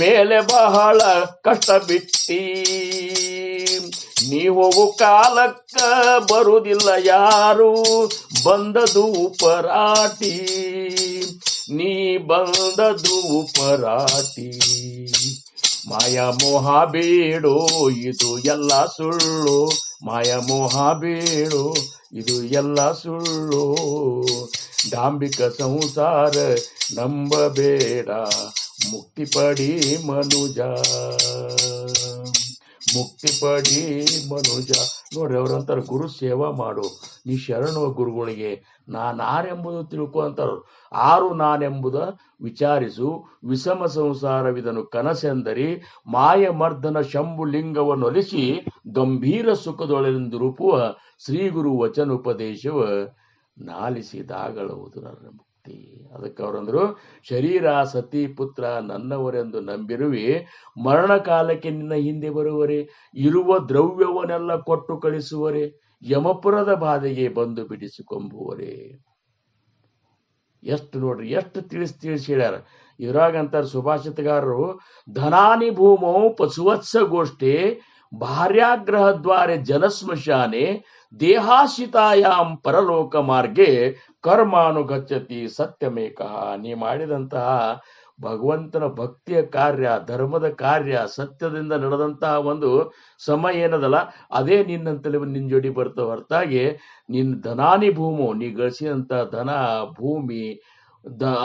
ಮೇಲೆ ಬಹಳ ಕಷ್ಟ ಬಿಟ್ಟಿ. ನೀ ಹೋಗು ಕಾಲಕ್ಕ ಬರುವುದಿಲ್ಲ ಯಾರು, ಬಂದದು ಉಪರಾಟಿ, ನೀ ಬಂದದು ಉಪರಾಟಿ. ಮಾಯ ಮೋಹ ಬೇಡೋ ಇದು ಎಲ್ಲ ಸುಳ್ಳು, ಮಾಯ ಮೋಹ ಬೇಡೋ ಇದು ಎಲ್ಲ ಸುಳ್ಳು. ಡಾಂಬಿಕ ಸಂಸಾರ ನಂಬಬೇಡ, ಮುಕ್ತಿ ಪಡಿ ಮನುಜ, ಮುಕ್ತಿ ಪಡಿ ಮನುಜ. ನೋಡ್ರಿ ಅವ್ರಂತಾರ, ಗುರು ಸೇವಾ ಮಾಡು ನೀ ಶರಣು ಗುರುಗಳಿಗೆ, ನಾನಾರೆಂಬುದು ತಿಳ್ಕೊ ಅಂತಾರ. ಆರು ನಾನೆಂಬುದ ವಿಚಾರಿಸು, ವಿಷಮ ಸಂಸಾರವಿದನು ಕನಸೆಂದರಿ, ಮಾಯ ಮರ್ದನ ಶಂಭು ಲಿಂಗವನ್ನು ಒಲಿಸಿ ಗಂಭೀರ ಸುಖದೊಳೆಂದು ರೂಪುವ ಶ್ರೀ ಗುರು ವಚನೋಪದೇಶವ ನಾಲಿಸಿದಾಗಳವುದು ನನ್ನ ಮುಕ್ತಿ. ಅದಕ್ಕೆ ಅವರಂದ್ರು, ಶರೀರ ಸತಿ ಪುತ್ರ ನನ್ನವರೆಂದು ನಂಬಿರುವಿ, ಮರಣ ಕಾಲಕ್ಕೆ ನಿನ್ನ ಹಿಂದೆ ಬರುವರೆ, ಇರುವ ದ್ರವ್ಯವನ್ನೆಲ್ಲ ಕೊಟ್ಟು ಕಳಿಸುವರೆ, ಯಮಪುರದ ಬಾಧೆಗೆ ಬಂದು ಬಿಡಿಸಿಕೊಂಬುವರೆ. ಎಷ್ಟು ನೋಡ್ರಿ, ಎಷ್ಟು ತಿಳಿಸಿ ಹೇಳ್ಯಾರ. ಇದ್ರಾಗಂತಾರ ಸುಭಾಷಿತಗಾರರು, ಧನಾನಿ ಭೂಮೌ ಪಶುವತ್ಸ ಗೋಷ್ಠೆ, ಭಾರ್ಯಾಗ್ರಹ ದ್ವಾರೆ ಜನಸ್ಮಶಾನೆ, ದೇಹಾಶಿತಾಯಾಂ ಪರಲೋಕ ಮಾರ್ಗೆ ಕರ್ಮಾನುಗಚ್ಚತಿ ಸತ್ಯಮೇಕಃ. ನೀ ಮಾಡಿದಂತಹ ಭಗವಂತನ ಭಕ್ತಿಯ ಕಾರ್ಯ, ಧರ್ಮದ ಕಾರ್ಯ, ಸತ್ಯದಿಂದ ನಡೆದಂತಹ ಒಂದು ಸಮಯ ಏನದಲ್ಲ, ಅದೇ ನಿನ್ನಂತಲೇ ನಿನ್ ಜೋಡಿ ಬರ್ತಾವ. ಹೊರತಾಗಿ ನಿನ್ನ ಧನಾನಿ ಭೂಮು, ನೀ ಗಳಿಸಿದಂತ ಧನ, ಭೂಮಿ,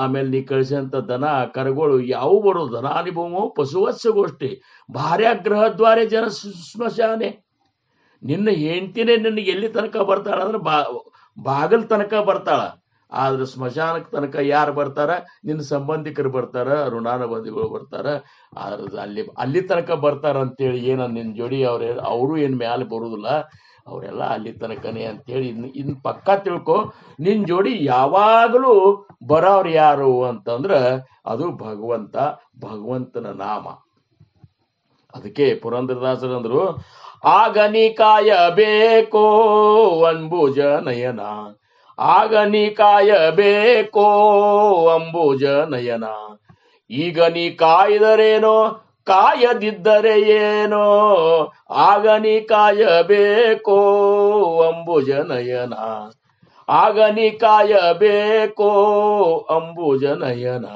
ಆಮೇಲೆ ನೀ ಕಳಿಸಿದಂತ ದನ ಕರಗಳು ಯಾವ ಬರೋದು? ಧನಾನಿ ಭೂಮು ಪಶುವತ್ಸ ಗೋಷ್ಠಿ ಭಾರ್ಯಾಗ್ರಹದ್ವಾರೆ ಜನ ಸ್ಮಶಾನೆ. ನಿನ್ನ ಹೆಂಡತಿನೇ ನಿನಗೆ ಎಲ್ಲಿ ತನಕ ಬರ್ತಾಳ ಅಂದ್ರೆ ಬಾಗಲ್ ತನಕ ಬರ್ತಾಳ. ಆದ್ರೆ ಸ್ಮಶಾನಕ್ಕೆ ತನಕ ಯಾರು ಬರ್ತಾರ? ನಿನ್ನ ಸಂಬಂಧಿಕರು ಬರ್ತಾರ, ಋಣಾನುಬಂಧಿಗಳು ಬರ್ತಾರ. ಆದ್ರೆ ಅಲ್ಲಿ ತನಕ ಬರ್ತಾರ ಅಂತೇಳಿ ಏನ ನಿನ್ ಜೋಡಿ ಅವರು ಏನ್ ಮ್ಯಾಲೆ ಬರುದಿಲ್ಲ, ಅವರೆಲ್ಲ ಅಲ್ಲಿ ತನಕನೇ ಅಂತೇಳಿ ಇನ್ ಪಕ್ಕಾ ತಿಳ್ಕೊ. ನಿನ್ ಜೋಡಿ ಯಾವಾಗಲೂ ಬರೋರು ಯಾರು ಅಂತಂದ್ರ ಅದು ಭಗವಂತ, ಭಗವಂತನ ನಾಮ. ಅದಕ್ಕೆ ಪುರಂದರದಾಸರಂದ್ರು, ಆಗ ನೀ ಕಾಯಬೇಕೋ ಅಂಬುಜ ನಯನ, ಆಗ ನೀ ಕಾಯಬೇಕೋ ಅಂಬುಜ ನಯನ, ಈಗ ನೀ ಕಾಯ್ದರೇನೋ ಕಾಯದಿದ್ದರೆ ಏನೋ, ಆಗ ನೀ ಕಾಯಬೇಕೋ ಅಂಬುಜ ನಯನ, ಆಗ ನೀ ಕಾಯಬೇಕೋ ಅಂಬುಜ ನಯನ.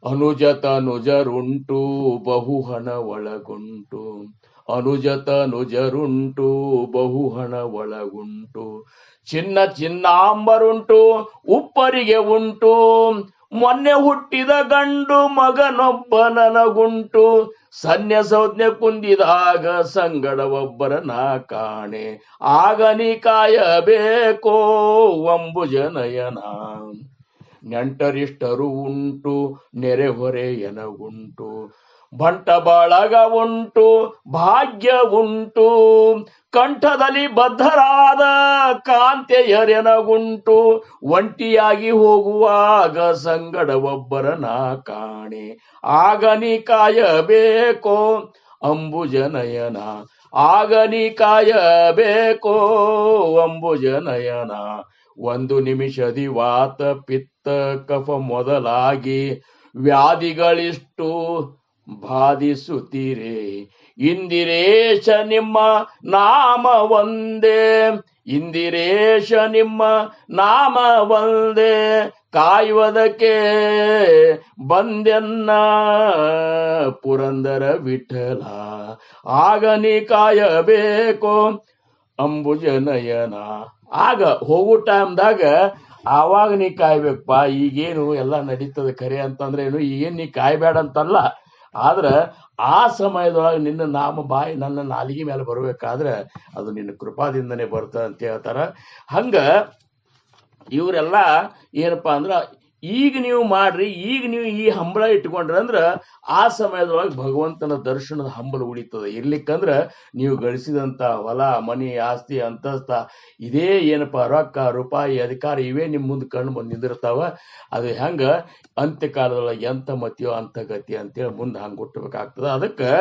ಅನುಜತನುಜರುಂಟು ಬಹು ಹಣ ಒಳಗುಂಟು, ಅನುಜತನುಜರುಂಟು ಬಹು ಹಣ ಒಳಗುಂಟು, ಚಿನ್ನ ಚಿನ್ನಾಂಬರುಂಟು ಉಪ್ಪರಿಗೆ ಉಂಟು, ಮೊನ್ನೆ ಹುಟ್ಟಿದ ಗಂಡು ಮಗನೊಬ್ಬ ನನಗುಂಟು, ಸನ್ಯ ಸಂಜ್ಞೆ ಕುಂದಿದಾಗ ಸಂಗಡ ಒಬ್ಬರ ನಾ ಕಾಣೆ, ಆಗ ನೀ ಕಾಯಬೇಕೋ ಅಂಬುಜ ನಯನ. ನೆಂಟರಿಷ್ಟರು ಉಂಟು ನೆರೆಹೊರೆ ಎನಗುಂಟು, ಬಂಟ ಬಳಗ ಉಂಟು ಭಾಗ್ಯ ಉಂಟು, ಕಂಠದಲ್ಲಿ ಬದ್ಧರಾದ ಕಾಂತೆಯರೆನಗುಂಟು, ಒಂಟಿಯಾಗಿ ಹೋಗುವಾಗ ಸಂಗಡ ಒಬ್ಬರ ನಾ ಕಾಣೆ, ಆಗ ನೀ ಕಾಯಬೇಕೋ ಅಂಬುಜ ನಯನ, ಆಗ ನೀ ಕಾಯಬೇಕೋ ಅಂಬುಜ ನಯನ. ಒಂದು ನಿಮಿಷದಿ ವಾತ ಪಿತ್ತ ಕಫ ಮೊದಲಾಗಿ ವ್ಯಾಧಿಗಳಿಷ್ಟು ಬಾಧಿಸುತ್ತೀರೆ, ಇಂದಿರೇಶ ನಿಮ್ಮ ನಾಮ ಒಂದೇ, ಇಂದಿರೇಶ ನಿಮ್ಮ ನಾಮ ಒಂದೇ, ಕಾಯುವುದಕ್ಕೆ ಬಂದೆನ್ನ ಪುರಂದರ ವಿಠಲ, ಆಗ ನೀ ಕಾಯಬೇಕೋ ಅಂಬುಜ ನಯನ. ಆಗ ಹೋಗೋ ಟೈಮ್ದಾಗ ಆವಾಗ ನೀ ಕಾಯ್ಬೇಕಪ್ಪ. ಈಗೇನು ಎಲ್ಲ ನಡೀತದ ಖರೆ ಅಂತಂದ್ರೆ ಏನು, ಈಗೇನು ನೀ ಕಾಯ್ಬೇಡ ಅಂತಲ್ಲ, ಆದ್ರ ಆ ಸಮಯದೊಳಗೆ ನಿನ್ನ ನಾಮ ಬಾಯಿ ನನ್ನ ನಾಲಿಗೆ ಮೇಲೆ ಬರ್ಬೇಕಾದ್ರೆ ಅದು ನಿನ್ನ ಕೃಪಾದಿಂದನೇ ಬರ್ತದ ಅಂತ ಹೇಳ್ತಾರ. ಹಂಗ ಇವರೆಲ್ಲ ಏನಪ್ಪಾ ಅಂದ್ರ, ಈಗ ನೀವು ಮಾಡ್ರಿ, ಈಗ ನೀವು ಈ ಹಂಬಲ ಇಟ್ಕೊಂಡ್ರಿ ಅಂದ್ರ ಆ ಸಮಯದೊಳಗೆ ಭಗವಂತನ ದರ್ಶನದ ಹಂಬಲ ಉಳಿತದ. ಇರ್ಲಿಕ್ಕಂದ್ರ ನೀವು ಗಳಿಸಿದಂತ ಹೊಲ ಮನಿ ಆಸ್ತಿ ಅಂತಸ್ತ ಇದೇ ಏನಪ್ಪಾ ರೊಕ್ಕ ರೂಪಾಯಿ ಅಧಿಕಾರ ಇವೇ ನಿಮ್ ಮುಂದೆ ಕಣ್ಣು ಬಂದು ನಿಂದಿರ್ತಾವ. ಅದು ಹೆಂಗ ಅಂತ್ಯಕಾಲದೊಳಗೆ ಎಂತ ಮತಿಯೋ ಅಂತ ಗತಿ ಅಂತೇಳಿ ಮುಂದೆ ಹಂಗ ಹುಟ್ಟಬೇಕಾಗ್ತದ. ಅದಕ್ಕೆ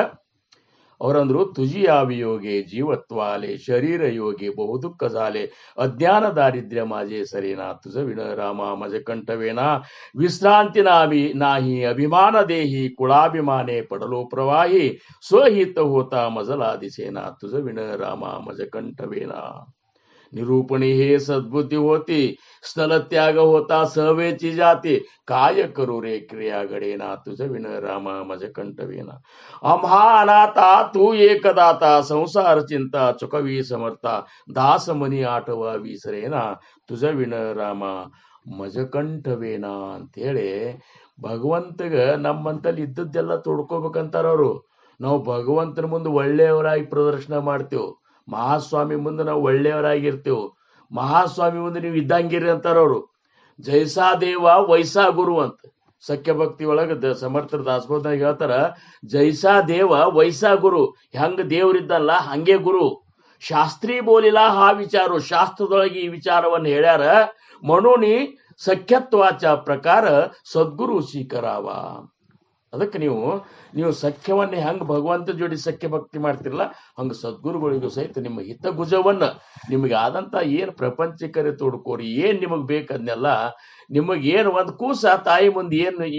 ಅವರಂದ್ರು, ತುಜಿ ಆವಿಯೋಗೆ ಜೀವತ್ವಾಲೆ ಶರೀರ ಯೋಗಿ ಬಹು ದುಃಖ ಜಾಲೆ, ಅಜ್ಞಾನ ದಾರಿದ್ರ್ಯ ಮಾಜೆ ಸರೇನಾ ತುಜ ವಿಣ ರಾಮ ಮಜ ಕಂಠವೇನಾ, ವಿಶ್ರಾಂತಿ ನಾಹಿ ಅಭಿಮಾನ ದೇಹಿ ಕುಳಾಭಿಮಾನೆ ಪಡಲು ಪ್ರವಾಹಿ, ಸ್ವಹಿತ ಹೋತ ಮಜಲಾದಿಸೇನಾ ತುಜ ವಿಣ ರಾಮ ಮಜ ಕಂಠವೇನಾ. निरूपणी हे सद्बुद्धी होती, स्थल त्याग होता सहवेची जाती, काय करू रे क्रिया घडेना तुझ विण रामा मज कंठवेना. आम्हा अनाथा तू एकदाता, संसार चिंता चुकवी समर्था, दास मनी आठवा विसरेना तुझ विण ರಾಮ ಮಜ ಕಂಠವೇನ ಅಂತೇಳಿ ಭಗವಂತಗ ನಮ್ಮಂತಲ್ಲಿ ಇದ್ದದ್ದೆಲ್ಲ ತೊಡ್ಕೋಬೇಕಂತಾರ ಅವರು. ನಾವು ಭಗವಂತನ ಮುಂದೆ ಒಳ್ಳೆಯವರಾಗಿ ಪ್ರದರ್ಶನ ಮಾಡ್ತೇವೆ, ಮಹಾಸ್ವಾಮಿ ಮುಂದೆ ನಾವು ಒಳ್ಳೆಯವರಾಗಿರ್ತೇವೆ, ಮಹಾಸ್ವಾಮಿ ಮುಂದೆ ನೀವು ಇದ್ದಂಗಿರಿ ಅಂತಾರ ಅವರು. ಜೈಸಾ ದೇವ ವೈಸಾ ಗುರು ಅಂತ ಸಖ್ಯ ಭಕ್ತಿ ಒಳಗ ಸಮರ್ಥರ ದಾಸಬೋಧನಾಗ ಹೇಳ್ತಾರ, ಜೈಸಾ ದೇವ ವೈಸಾ ಗುರು, ಹೆಂಗ ದೇವ್ರಿದ್ದಲ್ಲ ಹಂಗೆ ಗುರು. ಶಾಸ್ತ್ರಿ ಬೋಲಿಲ್ಲ ಹಾ ವಿಚಾರು, ಶಾಸ್ತ್ರದೊಳಗೆ ಈ ವಿಚಾರವನ್ನು ಹೇಳ್ಯಾರ. ಮನೋನಿ ಸಖ್ಯತ್ವಾಚ ಪ್ರಕಾರ ಸದ್ಗುರು ಸ್ವೀಕರಾವ. ಅದಕ್ಕೆ ನೀವು ಸಖ್ಯವನ್ನ ಹೆಂಗ್ ಭಗವಂತ ಜೋಡಿ ಸಖ್ಯ ಭಕ್ತಿ ಮಾಡ್ತಿರಲ್ಲ ಹಂಗ ಸದ್ಗುರುಗಳಿಗೂ ಸಹಿತ ನಿಮ್ಮ ಹಿತಗುಜವನ್ನ ನಿಮಗೆ ಆದಂತ ಏನ್ ಪ್ರಪಂಚಕರೆ ತೋಡ್ಕೋರಿ ಏನ್ ನಿಮಗ್ ಬೇಕದ್ನೆಲ್ಲ ನಿಮಗ್ ಏನ್ ಒಂದ್ ಕೂಸ ತಾಯಿ ಮುಂದೆ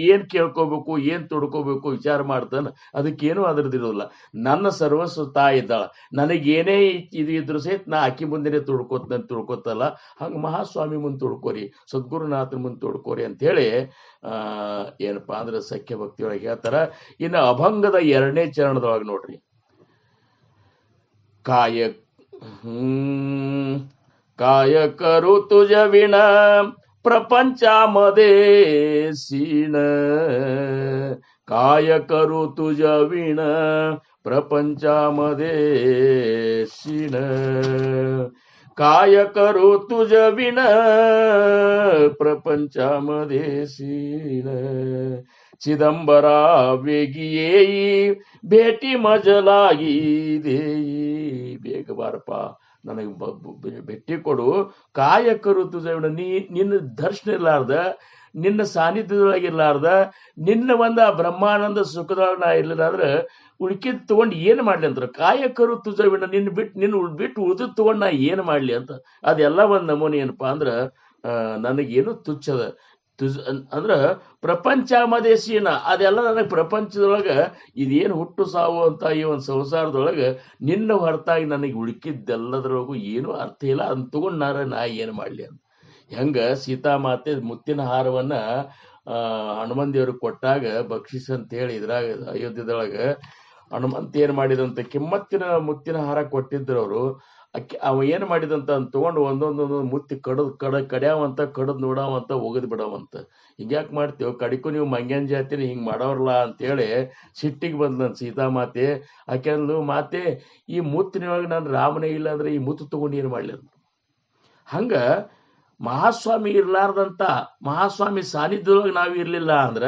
ಏನ್ ಕೇಳ್ಕೋಬೇಕು ಏನ್ ತೊಡ್ಕೋಬೇಕು ವಿಚಾರ ಮಾಡ್ತಾನ ಅದಕ್ಕೇನು ಅದ್ರದಿರೋಲ್ಲ. ನನ್ನ ಸರ್ವಸ್ವ ತಾಯಿ ಇದ್ದಾಳ, ನನಗೇನೇ ಇದು ಇದ್ರು ಸಹಿತ ನಾ ಅಕ್ಕಿ ಮುಂದೆನೆ ತುಡ್ಕೋತಲ್ಲ ಹಂಗ ಮಹಾಸ್ವಾಮಿ ಮುಂದೆ ತೊಡ್ಕೋರಿ, ಸದ್ಗುರುನಾಥನ ಮುಂದೆ ತೊಡ್ಕೋರಿ ಅಂತ ಹೇಳಿ ಏನಪ್ಪಾ ಅಂದ್ರೆ ಸಖ್ಯ ಭಕ್ತಿಯೊಳಗೆ ಹೇಳ್ತಾರ. ಇನ್ನು ಅಭಂಗದ 2ನೇ ಚರಣದೊಳಗೆ ನೋಡ್ರಿ, काय करू तुझ विण प्रपंचामध्ये सीण, काय करू तुझ विण प्रपंचामध्ये सीण, काय करू तुझ विण प्रपंचामध्ये सीण, चिदंबरा वेगी येई भेटी मज लागी देई, ಬೇಗ ಬಾರಪ್ಪ ನನಗೆ ಭೇಟಿ ಕೊಡು, ಕಾಯಕರು ತುಜ ನಿನ್ನ ದರ್ಶನ ಇರ್ಲಾರ್ದ ನಿನ್ನ ಸಾನ್ನಿಧ್ಯದೊಳಗಿರ್ಲಾರ್ದ ನಿನ್ನ ಒಂದ ಬ್ರಹ್ಮಾನಂದ ಸುಖದೊಳಗೆ ನಾ ಇರ್ಲಿಲ್ಲಾದ್ರೆ ಉಳ್ಕಿದ್ ತಗೊಂಡು ಏನ್ ಮಾಡ್ಲಿ ಅಂತಾರ. ಕಾಯಕರು ತುಜವಿಣ ನಿನ್ನ ಬಿಟ್ಟು ಉಳಿದು ತಗೊಂಡು ನಾ ಏನ್ ಮಾಡ್ಲಿ ಅಂತ. ಅದೆಲ್ಲ ಒಂದ್ ನಮೂನಿ ಏನಪ್ಪಾ ಅಂದ್ರ ನನಗೇನು ತುಚ್ಛದ ಅಂದ್ರ ಪ್ರಪಂಚ ಮದೇಶೀನ ಅದೆಲ್ಲ ನನಗೆ ಪ್ರಪಂಚದೊಳಗ ಇದೇನು ಹುಟ್ಟು ಸಾವು ಅಂತ ಈ ಒಂದು ಸಂಸಾರದೊಳಗ ನಿನ್ನ ಹೊರತಾಗಿ ನನಗೆ ಉಳುಕಿದ್ದೆಲ್ಲದ್ರೊಳಗೂ ಏನು ಅರ್ಥ ಇಲ್ಲ ಅದನ್ನ ತಗೊಂಡ್ ನಾ ಏನು ಮಾಡ್ಲಿ ಅಂತ. ಹೆಂಗ ಸೀತಾಮಾತೆ ಮುತ್ತಿನ ಹಾರವನ್ನ ಹನುಮಂತ ದೇವ್ರಿಗೆ ಕೊಟ್ಟಾಗ ಬಕ್ಷಿಸ್ ಅಂತ ಹೇಳಿ ಇದ್ರಾಗ ಅಯೋಧ್ಯದೊಳಗ ಹನುಮಂತ ಏನ್ ಮಾಡಿದಂತ ಕಿಮ್ಮತ್ತಿನ ಮುತ್ತಿನ ಹಾರ ಕೊಟ್ಟಿದ್ರು ಅವರು. ಅವ ಏನ್ ಮಾಡಿದಂತ ತಗೊಂಡು ಒಂದೊಂದೊಂದು ಮುತ್ತಿ ಕಡ್ಯಾವಂತ ಕಡದ್ ನೋಡಾವಂತ ಒಗದ್ ಬಿಡವಂತ. ಹಿಂಗ್ಯಾಕ್ ಮಾಡ್ತೇವ, ಕಡಿಕು ನೀವು ಮಂಗ್ಯಾನ್ ಜಾತಿನ ಹಿಂಗ್ ಮಾಡೋರ್ಲ ಅಂತೇಳಿ ಸಿಟ್ಟಿಗೆ ಬಂದ್ ಸೀತಾಮಾತೆ. ಆಕೆಂದು ಮಾತೆ ಈ ಮುತ್ತಿನೊಳಗೆ ನಾನು ರಾಮನೇ ಇಲ್ಲ ಅಂದ್ರೆ ಈ ಮುತ್ತು ತಗೊಂಡು ಏನ್ ಮಾಡ್ಲಿ ಅಂತ. ಹಂಗ ಮಹಾಸ್ವಾಮಿ ಇರ್ಲಾರ್ದಂತ ಮಹಾಸ್ವಾಮಿ ಸಾನ್ನಿಧ್ಯದೊಳಗೆ ನಾವ್ ಇರ್ಲಿಲ್ಲ ಅಂದ್ರ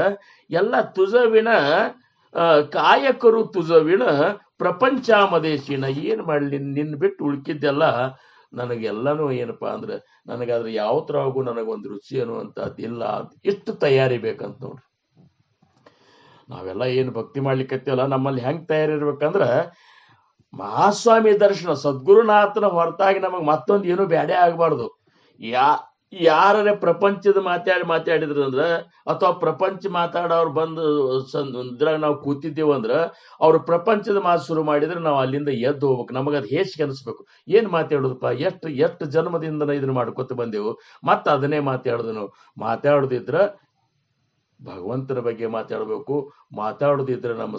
ಎಲ್ಲ ತುಜವಿನ ಕಾಯಕರು ತುಜವಿನ ಪ್ರಪಂಚ ಮದೇಶಿನ ಏನ್ ಮಾಡ್ಲಿ, ನಿನ್ನ ಬಿಟ್ಟು ಉಳ್ಕಿದ್ದೆಲ್ಲ ನನಗೆಲ್ಲನೂ ಏನಪ್ಪಾ ಅಂದ್ರೆ ನನಗಾದ್ರೆ ಯಾವ ತರವಾಗೂ ನನಗೊಂದು ರುಚಿ ಅನ್ನುವಂಥದ್ದಿಲ್ಲ. ಇಷ್ಟು ತಯಾರಿ ಬೇಕಂತ ನೋಡ್ರಿ. ನಾವೆಲ್ಲ ಏನು ಭಕ್ತಿ ಮಾಡ್ಲಿಕ್ಕತ್ತೇವಲ್ಲ ನಮ್ಮಲ್ಲಿ ಹೆಂಗ್ ತಯಾರಿರ್ಬೇಕಂದ್ರ ಮಹಾಸ್ವಾಮಿ ದರ್ಶನ ಸದ್ಗುರುನಾಥನ ಹೊರತಾಗಿ ನಮಗ್ ಮತ್ತೊಂದು ಏನು ಬ್ಯಾಡೆ ಆಗ್ಬಾರ್ದು. ಯಾರೇ ಪ್ರಪಂಚದ ಮಾತಾಡಿದ್ರಂದ್ರ ಅಥವಾ ಪ್ರಪಂಚ ಮಾತಾಡೋರು ಬಂದು ಇದ್ರಾಗ ನಾವು ಕೂತಿದ್ದೇವಂದ್ರ ಅವ್ರು ಪ್ರಪಂಚದ ಮಾತು ಶುರು ಮಾಡಿದ್ರೆ ನಾವು ಅಲ್ಲಿಂದ ಎದ್ದು ಹೋಗ್ಬೇಕು. ನಮಗದು ಹೇಸಿಗೆ ಅನಿಸ್ಬೇಕು. ಏನ್ ಮಾತಾಡೋದಪ್ಪ, ಎಷ್ಟು ಜನ್ಮದಿಂದ ಇದನ್ನ ಮಾಡ್ಕೊತ ಬಂದೆವು, ಮತ್ತ ಅದನ್ನೇ ಮಾತಾಡೋದಿದ್ರ ಭಗವಂತನ ಬಗ್ಗೆ ಮಾತಾಡಬೇಕು. ಮಾತಾಡೋದಿದ್ರೆ ನಮ್ಮ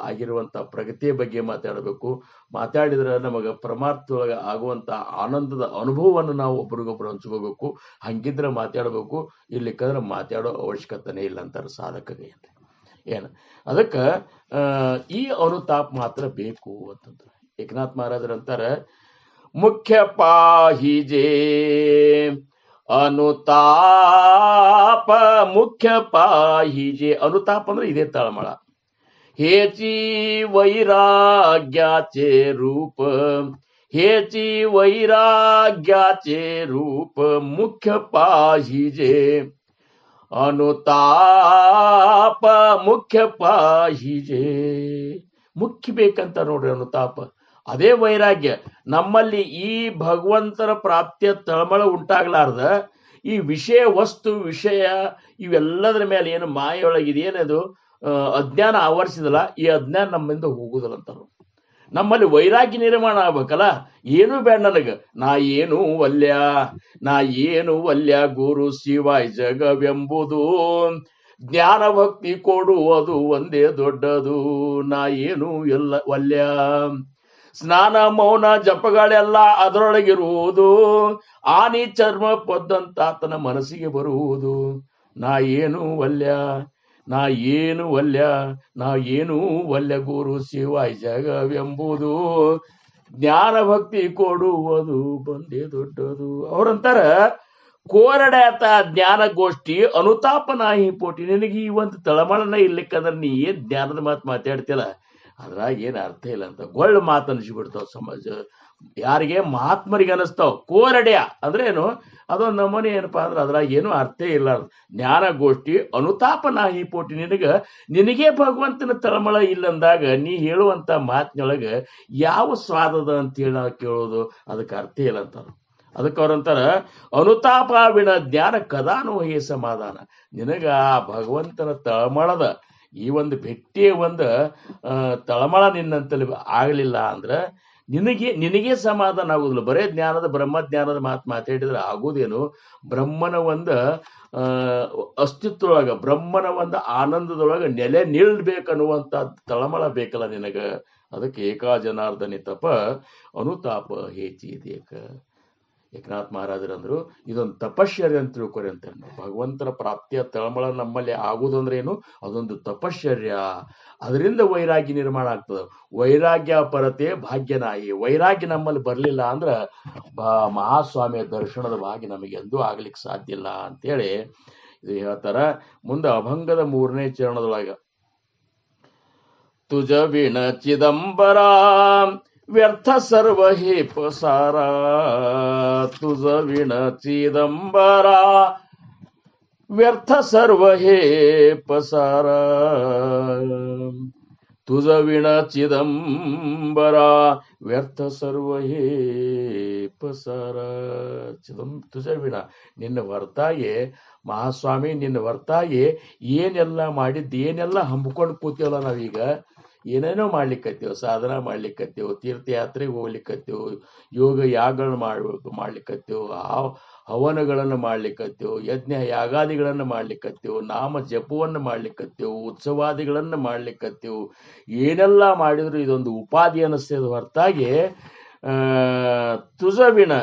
ಆಗಿರುವಂತ ಪ್ರಗತಿಯ ಬಗ್ಗೆ ಮಾತಾಡಬೇಕು. ಮಾತಾಡಿದ್ರೆ ನಮಗ ಪರಮಾರ್ಥದೊಳಗೆ ಆಗುವಂತ ಆನಂದದ ಅನುಭವವನ್ನು ನಾವು ಒಬ್ರಿಗೊಬ್ರು ಹಂಚ್ಕೋಬೇಕು. ಹಂಗಿದ್ರೆ ಮಾತಾಡಬೇಕು. ಇರ್ಲಿಕ್ಕಂದ್ರೆ ಮಾತಾಡೋ ಅವಶ್ಯಕತೆನೇ ಇಲ್ಲ ಅಂತಾರೆ ಸಾಧಕಗೆ. ಏನ ಅದಕ್ಕ ಈ ಅನುತಾಪ ಮಾತ್ರ ಬೇಕು ಅಂತಂದ್ರೆ ಏಕನಾಥ್ ಮಹಾರಾಜರು ಅಂತಾರೆ, ಮುಖ್ಯ ಪಾಹಿಜೆ अनुताप मुख्य पाहिजे. अनुताप ಅಂದ್ರೆ ಇದೇ ತಳಮಳ. हेची वैराग्याचे रूप, हेची वैराग्याचे रूप मुख्य पाहिजे. अनुताप मुख्य पाहिजे. ಮುಖ್ಯ ಬೇಕಂತ ನೋಡ್ರಿ ಅನುತಾಪ. ಅದೇ ವೈರಾಗ್ಯ ನಮ್ಮಲ್ಲಿ ಈ ಭಗವಂತನ ಪ್ರಾಪ್ತಿಯ ತಳಮಳ ಉಂಟಾಗ್ಲಾರ್ದ ಈ ವಸ್ತು ವಿಷಯ ಇವೆಲ್ಲದರ ಮೇಲೆ ಏನು ಮಾಯೊಳಗಿದೆ ಏನದು ಅಜ್ಞಾನ ಆವರಿಸಿದಲ್ಲ, ಈ ಅಜ್ಞಾನ ನಮ್ಮಿಂದ ಹೋಗುದಲ್ಲ ಅಂತಾರ. ನಮ್ಮಲ್ಲಿ ವೈರಾಗ್ಯ ನಿರ್ಮಾಣ ಆಗ್ಬೇಕಲ್ಲ. ಏನು ಬೇಡ ನನಗ, ನಾ ಏನು ವಲ್ಯ ಗುರು ಶಿವಾಯ್ ಜಗವೆಂಬುದು, ಜ್ಞಾನ ಭಕ್ತಿ ಕೊಡುವುದು ಒಂದೇ ದೊಡ್ಡದು, ನಾ ಏನು ಎಲ್ಲ ವಲ್ಯ. ಸ್ನಾನ ಮೌನ ಜಪಗಳೆಲ್ಲ ಅದರೊಳಗಿರುವುದು, ಆನಿ ಚರ್ಮ ಪದ್ದಂತ ಆತನ ಮನಸ್ಸಿಗೆ ಬರುವುದು. ನಾ ಏನು ವಲ್ಯ ಗುರು ಶಿವಾಯ್ ಜಗವೆಂಬುದು, ಜ್ಞಾನ ಭಕ್ತಿ ಕೊಡುವುದು ಬಂದೇ ದೊಡ್ಡದು. ಅವ್ರಂತಾರ ಕೋರಡಾತ ಜ್ಞಾನ ಗೋಷ್ಠಿ ಅನುತಾಪ ನಾಹಿ ಪೋಟಿ. ನಿನಗೆ ಈ ಒಂದು ತಳಮಳನ ಇರ್ಲಿಕ್ಕಂದ್ರೆ ನೀ ಏನ್ ಜ್ಞಾನದ ಮಾತಾಡ್ತಿಲ್ಲ ಅದ್ರಾಗ ಏನ್ ಅರ್ಥ ಇಲ್ಲ ಅಂತ ಗೊಳ್ಳು ಮಾತು ಅನಿಸ್ಬಿಡ್ತಾವ ಸಮಾಜ. ಯಾರಿಗೆ ಮಹಾತ್ಮರಿಗೆ ಅನಿಸ್ತಾವ. ಕೋರಡ್ಯ ಅಂದ್ರೆ ಏನು, ಅದೊಂದು ನಮೂನೆ ಏನಪ್ಪಾ ಅಂದ್ರೆ ಅದ್ರಾಗ ಏನು ಅರ್ಥ ಇಲ್ಲ. ಜ್ಞಾನಗೋಷ್ಠಿ ಅನುತಾಪ ನಾಹಿ ಪೋಟಿ. ನಿನಗೆ ಭಗವಂತನ ತಳಮಳ ಇಲ್ಲಂದಾಗ ನೀ ಹೇಳುವಂತ ಮಾತಿನೊಳಗ ಯಾವ ಸ್ವಾದದ ಅಂತೇಳಿ ನಾವು ಕೇಳೋದು, ಅದಕ್ಕೆ ಅರ್ಥ ಇಲ್ಲ ಅಂತಾರ. ಅದಕ್ಕೆ ಅವ್ರಂತಾರ ಅನುತಾಪಾವಿನ ಜ್ಞಾನ ಕದಾನು ಹೇ ಸಮಾಧಾನ. ನಿನಗ ಆ ಭಗವಂತನ ತಳಮಳದ ಈ ಒಂದು ಭೆಟ್ಟಿಯ ಒಂದು ತಳಮಳ ನಿನ್ನಂತಲ್ಲಿ ಆಗಲಿಲ್ಲ ಅಂದ್ರೆ ನಿನಗೆ ಸಮಾಧಾನ ಆಗುದಿಲ್ಲ. ಬರೇ ಬ್ರಹ್ಮಜ್ಞಾನದ ಮಾತಾಡಿದ್ರೆ ಆಗುದೇನು? ಬ್ರಹ್ಮನ ಒಂದು ಅಸ್ತಿತ್ವದೊಳಗ, ಬ್ರಹ್ಮನ ಒಂದು ಆನಂದದೊಳಗ ನೆಲೆ ನಿಲ್ಬೇಕನ್ನುವಂತ ತಳಮಳ ಬೇಕಲ್ಲ ನಿನಗ. ಅದಕ್ಕೆ ಏಕಾ ಜನಾರ್ದನಿ ತಪ ಅನುತಾಪ ಹೇಚಿದೇಕ. ಏಕನಾಥ್ ಮಹಾರಾಜರಂದ್ರು ಇದೊಂದು ತಪಶ್ಚರ್ಯ ಅಂತ ತಿಳ್ಕೊರಿ ಅಂತ. ಭಗವಂತನ ಪ್ರಾಪ್ತಿಯ ತಳಮಳ ನಮ್ಮಲ್ಲಿ ಆಗುದಂದ್ರೆ ಏನು? ಅದೊಂದು ತಪಶ್ಚರ್ಯ. ಅದರಿಂದ ವೈರಾಗ್ಯ ನಿರ್ಮಾಣ ಆಗ್ತದೆ. ವೈರಾಗ್ಯ ಪರತೆ ಭಾಗ್ಯನಾಯಿ. ವೈರಾಗ್ಯ ನಮ್ಮಲ್ಲಿ ಬರಲಿಲ್ಲ ಅಂದ್ರೆ ಮಹಾಸ್ವಾಮಿಯ ದರ್ಶನದ ಭಾಗ್ಯ ನಮಗೆ ಎಂದೂ ಆಗ್ಲಿಕ್ಕೆ ಸಾಧ್ಯ ಇಲ್ಲ ಅಂತೇಳಿ ಇದು ಹೇಳ್ತಾರ. ಮುಂದೆ ಅಭಂಗದ 3ನೇ ಚರಣದೊಳಗ ತುಜ ವಿಣ ಚಿದಂಬರ ವ್ಯರ್ಥ ಸರ್ವ ಹೇ ಪಸಾರ. ತುಜ ವಿಣ ಚಿದಂಬರ ವ್ಯರ್ಥ ಸರ್ವ ಹೇ ಪಸಾರ. ತುಜ ವಿಣ ಚಿದಂಬರ ವ್ಯರ್ಥ ಸರ್ವ ಹೇ ಪಸಾರ. ತುಜ ವಿಣ, ನಿನ್ನ ಹೊರತಾಗಿ ಮಹಾಸ್ವಾಮಿ, ನಿನ್ನ ಹೊರತಾಗಿ ಏನೆಲ್ಲ ಮಾಡಿದ್ದು, ಏನೆಲ್ಲ ಹಮ್ಮಿಕೊಂಡು ಕೂತೀವಲ್ಲ ನಾವೀಗ. ಏನೇನೋ ಮಾಡ್ಲಿಕ್ಕತ್ತೇವು, ಸಾಧನ ಮಾಡ್ಲಿಕ್ಕತ್ತೇವು, ತೀರ್ಥಯಾತ್ರೆಗೆ ಹೋಗ್ಲಿಕ್ಕತ್ತೇವು, ಯೋಗ ಯಾಗಗಳನ್ನು ಮಾಡ್ಲಿಕ್ಕತ್ತೇವು, ಹವನಗಳನ್ನು ಮಾಡ್ಲಿಕ್ಕತ್ತೇವು, ಯಜ್ಞ ಯಾಗಾದಿಗಳನ್ನು ಮಾಡ್ಲಿಕ್ಕತ್ತೇವು, ನಾಮ ಜಪವನ್ನು ಮಾಡ್ಲಿಕ್ಕತ್ತೇವು, ಉತ್ಸವಾದಿಗಳನ್ನು ಮಾಡ್ಲಿಕ್ಕತ್ತೇವು. ಏನೆಲ್ಲ ಮಾಡಿದ್ರು ಇದೊಂದು ಉಪಾಧಿ ಅನ್ನಿಸ್ತೇವೆ ಹೊರತಾಗಿ ತುಜವಿಣ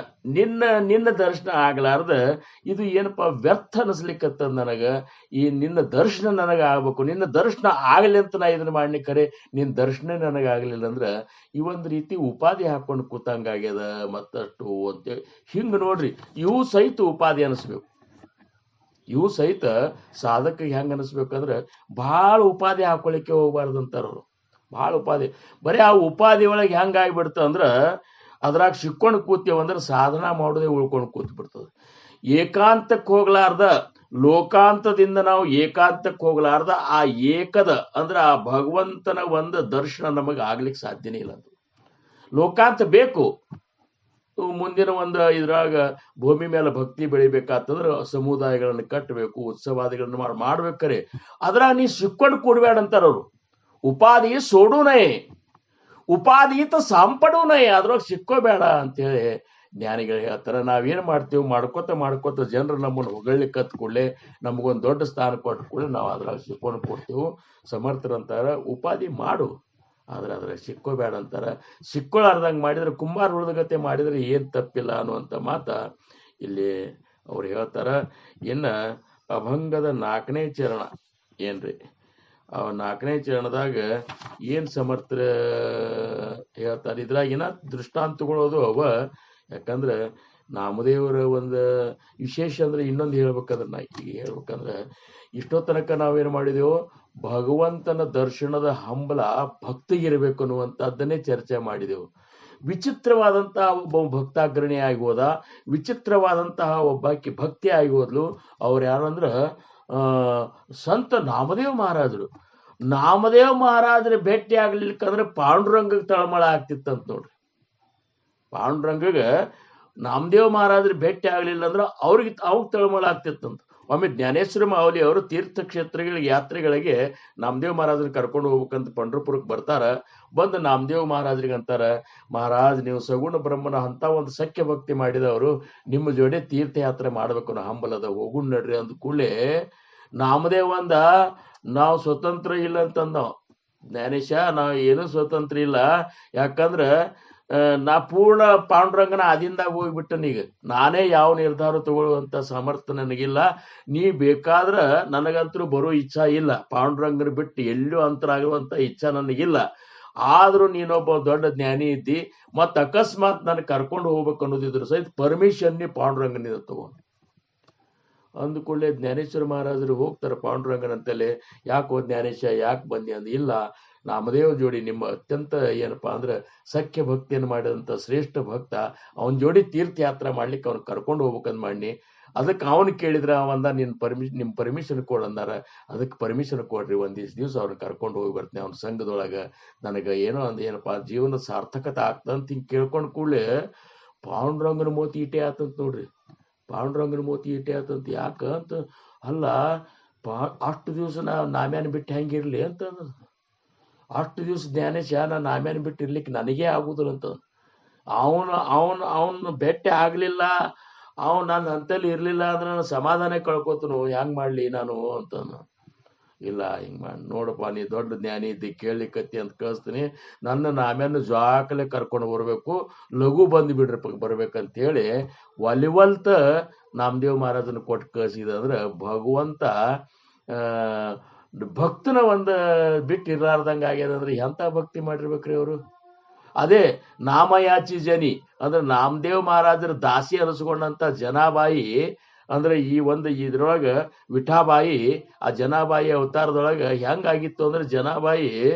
ನಿನ್ನ ದರ್ಶನ ಆಗ್ಲಾರ್ದ ಇದು ಏನಪ್ಪಾ ವ್ಯರ್ಥ ಅನಿಸ್ಲಿಕ್ಕತ್ತದ ನನಗ. ಈ ನಿನ್ನ ದರ್ಶನ ನನಗ ಆಗ್ಬೇಕು, ನಿನ್ನ ದರ್ಶನ ಆಗಲಿ ಅಂತ ನಾ ಇದನ್ನ ಮಾಡ್ಲಿಕ್ಕರೆ ನಿನ್ನ ದರ್ಶನ ನನಗಾಗ್ಲಿಲ್ಲ ಅಂದ್ರ ಈ ಒಂದು ರೀತಿ ಉಪಾಧಿ ಹಾಕೊಂಡು ಕೂತಂಗಾಗ್ಯದ ಮತ್ತಷ್ಟು ಅಂತೇಳಿ. ಹಿಂಗ ನೋಡ್ರಿ, ಇವು ಸಹಿತ ಉಪಾಧಿ ಅನಿಸ್ಬೇಕು. ಇವು ಸಹಿತ ಸಾಧಕಿಗೆ ಹೆಂಗ ಅನಿಸ್ಬೇಕಂದ್ರ ಬಹಳ ಉಪಾಧಿ ಹಾಕೊಳಿಕ್ಕೆ ಹೋಗ್ಬಾರ್ದಂತಾರ ಅವರು. ಬಹಳ ಉಪಾಧಿ, ಬರೀ ಆ ಉಪಾಧಿ ಒಳಗೆ ಹೆಂಗಾಗ್ಬಿಡ್ತ ಅಂದ್ರ ಅದ್ರಾಗ ಸಿಕ್ಕೊಂಡು ಕೂತೇವಂದ್ರೆ ಸಾಧನ ಮಾಡೋದೇ ಉಳ್ಕೊಂಡು ಕೂತ್ ಬಿಡ್ತದೆ. ಏಕಾಂತಕ್ಕೆ ಹೋಗ್ಲಾರ್ದ, ಲೋಕಾಂತದಿಂದ ನಾವು ಏಕಾಂತಕ್ಕೆ ಹೋಗ್ಲಾರ್ದ ಆ ಏಕದ ಅಂದ್ರೆ ಆ ಭಗವಂತನ ಒಂದು ದರ್ಶನ ನಮಗೆ ಆಗ್ಲಿಕ್ಕೆ ಸಾಧ್ಯನೇ ಇಲ್ಲ. ಅದು ಲೋಕಾಂತ ಬೇಕು. ಮುಂದಿನ ಒಂದು ಇದ್ರಾಗ ಭೂಮಿ ಮೇಲೆ ಭಕ್ತಿ ಬೆಳಿಬೇಕಾತಂದ್ರೆ ಸಮುದಾಯಗಳನ್ನು ಕಟ್ಟಬೇಕು, ಉತ್ಸವಾದಿಗಳನ್ನು ಮಾಡ್ಬೇಕಾರೆ ಅದ್ರಾಗ ನೀ ಸಿಕ್ಕೊಂಡು ಕೂಡ್ಬೇಡ ಅಂತಾರ ಅವರು. ಉಪಾಧಿ ಸೋಡೂನೈ, ಉಪಾಧೀತ ಸಾಂಪಡೂನೈ, ಅದ್ರೊಳಗೆ ಸಿಕ್ಕೋಬೇಡ ಅಂತೇಳಿ ಜ್ಞಾನಿಗಳು ಹೇಳ್ತಾರ. ನಾವೇನು ಮಾಡ್ತೀವಿ, ಮಾಡ್ಕೋತ ಜನರು ನಮ್ಮನ್ನು ಹೊಗಳಿಕ್ಕೆ ಕತ್ ಕೂಡಲೇ ನಮಗೊಂದು ದೊಡ್ಡ ಸ್ಥಾನ ಕೊಟ್ಟು ಕೂಡಲೇ ನಾವು ಅದ್ರಾಗ ಸಿಕ್ಕೊಂಡು ಕೊಡ್ತೀವಿ. ಸಮರ್ಥರಂತಾರ ಉಪಾಧಿ ಮಾಡು, ಆದ್ರೆ ಅದ್ರಾಗ ಸಿಕ್ಕೋಬೇಡ ಅಂತಾರ. ಸಿಕ್ಕೊಳ್ಳಾರ್ದಂಗೆ ಮಾಡಿದ್ರೆ ಕುಂಬಾರ ಉಳಿದಗತೆ ಮಾಡಿದ್ರೆ ಏನು ತಪ್ಪಿಲ್ಲ ಅನ್ನುವಂಥ ಮಾತ ಇಲ್ಲಿ ಅವ್ರು ಹೇಳ್ತಾರ. ಇನ್ನು ಅಭಂಗದ 4ನೇ ಚರಣ ಏನ್ರಿ, ಆ 4ನೇ ಚರಣದಾಗ ಏನ್ ಸಮರ್ಥ ಹೇಳ್ತಾರೆ. ಇದ್ರಾಗಿನ ದೃಷ್ಟಾಂತಗಳದು ಅವ. ಯಾಕಂದ್ರೆ ನಾಮದೇವರ ಒಂದು ವಿಶೇಷ ಅಂದ್ರೆ ಇನ್ನೊಂದು ಹೇಳ್ಬೇಕಂದ್ರೆ ನಾ ಈಗ ಹೇಳ್ಬೇಕಂದ್ರೆ ಇಷ್ಟೋ ತನಕ ನಾವೇನು ಮಾಡಿದೆವು, ಭಗವಂತನ ದರ್ಶನದ ಹಂಬಲ ಭಕ್ತಿಗಿರ್ಬೇಕು ಅನ್ನುವಂಥದ್ದನ್ನೇ ಚರ್ಚೆ ಮಾಡಿದೆವು. ವಿಚಿತ್ರವಾದಂತಹ ಒಬ್ಬ ಭಕ್ತಾಗ್ರಣಿ ಆಗಿ ಹೋದ, ವಿಚಿತ್ರವಾದಂತಹ ಒಬ್ಬಾಕಿ ಭಕ್ತಿ ಆಗಿ ಹೋದ್ಲು. ಅವ್ರು ಯಾರಂದ್ರ ಸಂತ ನಾಮದೇವ ಮಹಾರಾಜರು. ನಾಮದೇವ ಮಹಾರಾಜರ ಭೇಟಿ ಆಗ್ಲಿಕ್ಕಂದ್ರೆ ಪಾಂಡುರಂಗಕ್ಕೆ ತಳಮಳ ಆಗ್ತಿತ್ತಂತ ನೋಡ್ರಿ. ಪಾಂಡುರಂಗಗ ನಾಮದೇವ ಮಹಾರಾಜರ ಭೇಟಿ ಆಗ್ಲಿಲ್ಲ ಅಂದ್ರೆ ಅವ್ರಿಗೆ ತಳಮಳ ಆಗ್ತಿತ್ತಂತ. ಒಮ್ಮೆ ಜ್ಞಾನೇಶ್ವರ ಮಾವಲಿ ಅವರು ತೀರ್ಥಕ್ಷೇತ್ರಗಳಿಗೆ ಯಾತ್ರೆಗಳಿಗೆ ನಾಮದೇವ್ ಮಹಾರಾಜನ ಕರ್ಕೊಂಡು ಹೋಗ್ಬೇಕಂತ ಪಂಡ್ರಪುರಕ್ಕೆ ಬರ್ತಾರ. ಬಂದು ನಾಮದೇವ್ ಮಹಾರಾಜರಿಗೆ ಅಂತಾರ, ಮಹಾರಾಜ್ ನೀವು ಸಗುಣ ಬ್ರಹ್ಮನ ಅಂತ ಒಂದು ಸಖ್ಯ ಭಕ್ತಿ ಮಾಡಿದವರು, ನಿಮ್ಮ ಜೋಡಿ ತೀರ್ಥಯಾತ್ರೆ ಮಾಡ್ಬೇಕು ಅನ್ನೋ ಹಂಬಲದ, ಹೋಗುಣ ನಡ್ರಿ ಅಂದ ಕೂಡಲೇ ನಾಮದೇವ್ ಅಂದ, ನಾವು ಸ್ವತಂತ್ರ ಇಲ್ಲ ಅಂತಂದವ್. ಜ್ಞಾನೇಶ, ನಾವು ಏನೂ ಸ್ವತಂತ್ರ ಇಲ್ಲ, ಯಾಕಂದ್ರ ನಾ ಪೂರ್ಣ ಪಾಂಡುರಂಗನ ಆದಿಂದಾಗ ಹೋಗ್ಬಿಟ್ಟನೀಗ, ನಾನೇ ಯಾವ ನಿರ್ಧಾರ ತಗೊಳ್ಳುವಂತ ಸಾಮರ್ಥ್ಯ ನನಗಿಲ್ಲ. ನೀ ಬೇಕಾದ್ರ ನನಗಂತರೂ ಬರೋ ಇಚ್ಛಾ ಇಲ್ಲ, ಪಾಂಡುರಂಗನ ಬಿಟ್ಟು ಎಲ್ಲೂ ಅಂತರ ಆಗುವಂತ ಇಚ್ಛಾ ನನಗಿಲ್ಲ. ಆದ್ರೂ ನೀನೊಬ್ಬ ದೊಡ್ಡ ಜ್ಞಾನಿ ಇದ್ದಿ, ಮತ್ ಅಕಸ್ಮಾತ್ ನನಗೆ ಕರ್ಕೊಂಡು ಹೋಗ್ಬೇಕು ಅನ್ನೋದಿದ್ರು ಸಹಿತ ಪರ್ಮಿಷನ್ ನೀ ಪಾಂಡುರಂಗನಿಂದ ತಗೊಂಡು ಅಂದ್ಕೊಳ್ಳೆ ಜ್ಞಾನೇಶ್ವರ ಮಹಾರಾಜರು ಹೋಗ್ತಾರೆ ಪಾಂಡುರಂಗನಂತಲೇ. ಯಾಕೋ ಜ್ಞಾನೇಶ ಯಾಕೆ ಬಂದಿ ಅಂದ, ಇಲ್ಲ ನಾಮದೇವ ಜೋಡಿ ನಿಮ್ಮ ಅತ್ಯಂತ ಏನಪ್ಪಾ ಅಂದ್ರೆ ಸಖ್ಯ ಭಕ್ತಿಯನ್ನು ಮಾಡಿದಂತ ಶ್ರೇಷ್ಠ ಭಕ್ತ, ಅವನ ಜೋಡಿ ತೀರ್ಥಯಾತ್ರೆ ಮಾಡ್ಲಿಕ್ಕೆ ಅವ್ನು ಕರ್ಕೊಂಡು ಹೋಗ್ಬೇಕಂದ್ ಮಾಡಿ ಅದಕ್ಕೆ ಅವನು ಕೇಳಿದ್ರೆ ಅವಂದ ನಿಮ್ ಪರ್ಮಿಷನ್ ಕೊಡಂದಾರ. ಅದಕ್ಕೆ ಪರ್ಮಿಷನ್ ಕೊಡ್ರಿ, ಒಂದ್ ದಿವ್ಸ ಅವ್ರನ್ನ ಕರ್ಕೊಂಡು ಹೋಗಿ ಬರ್ತೀನಿ ಅವ್ನ ಸಂಘದೊಳಗ, ನನಗ ಏನೋ ಅಂದ್ ಏನಪ್ಪಾ ಜೀವನದ ಸಾರ್ಥಕತೆ ಆಗ್ತಂತ ಹಿಂಗ್ ಕೇಳ್ಕೊಂಡ್ ಕೂಡಲೇ ಪಾಂಡುರಂಗನ ಮೋತಿ ಇಟೆ ಆತಂತ ನೋಡ್ರಿ. ಪಾಂಡುರಂಗನ ಮೋತಿ ಇಟೆ ಆತಂತ. ಯಾಕ ಅಂತ ಅಲ್ಲ, ಅಷ್ಟು ದಿವಸ ನಾಮ್ಯಾನ ಬಿಟ್ಟು ಹೆಂಗಿರ್ಲಿ ಅಂತ, ಅಷ್ಟು ದಿವಸ ಜ್ಞಾನೇಶ ನಾನು ನಾಮ್ಯಾನ ಬಿಟ್ಟು ಇರ್ಲಿಕ್ಕೆ ನನಗೇ ಆಗುದಿಲ್ಲ ಅಂತ. ಅವನು ಭೇಟಿ ಆಗ್ಲಿಲ್ಲ, ನನ್ನ ಹಂತಲ್ಲಿ ಇರ್ಲಿಲ್ಲ ಅಂದ್ರೆ ನಾನು ಸಮಾಧಾನ ಕಳ್ಕೊತನು, ಹೆಂಗ್ ಮಾಡ್ಲಿ ನಾನು ಅಂತ. ಇಲ್ಲ ಹಿಂಗ್ ಮಾಡಿ ನೋಡಪ್ಪ, ನೀ ದೊಡ್ಡ ಜ್ಞಾನಿ ಇದ್ದಿ, ಕೇಳಲಿಕ್ಕತ್ತಿ ಅಂತ ಕಳಿಸ್ತೀನಿ, ನನ್ನ ಆಮೇಲೆ ಜಾಕಲೆ ಕರ್ಕೊಂಡು ಬರ್ಬೇಕು, ಲಘು ಬಂದು ಬಿಡ್ರಿ ಬರ್ಬೇಕಂತ ಹೇಳಿ ಒಲಿವಲ್ತ ನಾಮದೇವ್ ಮಹಾರಾಜನ ಕೊಟ್ಟು ಕಳಿಸಿದ. ಅಂದ್ರೆ ಭಗವಂತ ಭಕ್ತನ ಒಂದು ಬಿಟ್ಟು ಇರ್ಲಾರ್ದಂಗ ಆಗ್ಯದಂದ್ರೆ ಎಂತ ಭಕ್ತಿ ಮಾಡಿರ್ಬೇಕ್ರಿ ಅವರು. ಅದೇ ನಾಮಯಾಚಿ ಜನಿ ಅಂದ್ರೆ ನಾಮದೇವ್ ಮಹಾರಾಜರ ದಾಸಿ ಅನಿಸ್ಕೊಂಡಂತ ಜನಾಬಾಯಿ ಅಂದ್ರೆ ಈ ಒಂದು ಇದ್ರೊಳಗ ವಿಠಾಬಾಯಿ, ಆ ಜನಾಬಾಯಿ ಅವತಾರದೊಳಗ ಹೆಂಗಾಗಿತ್ತು ಅಂದ್ರೆ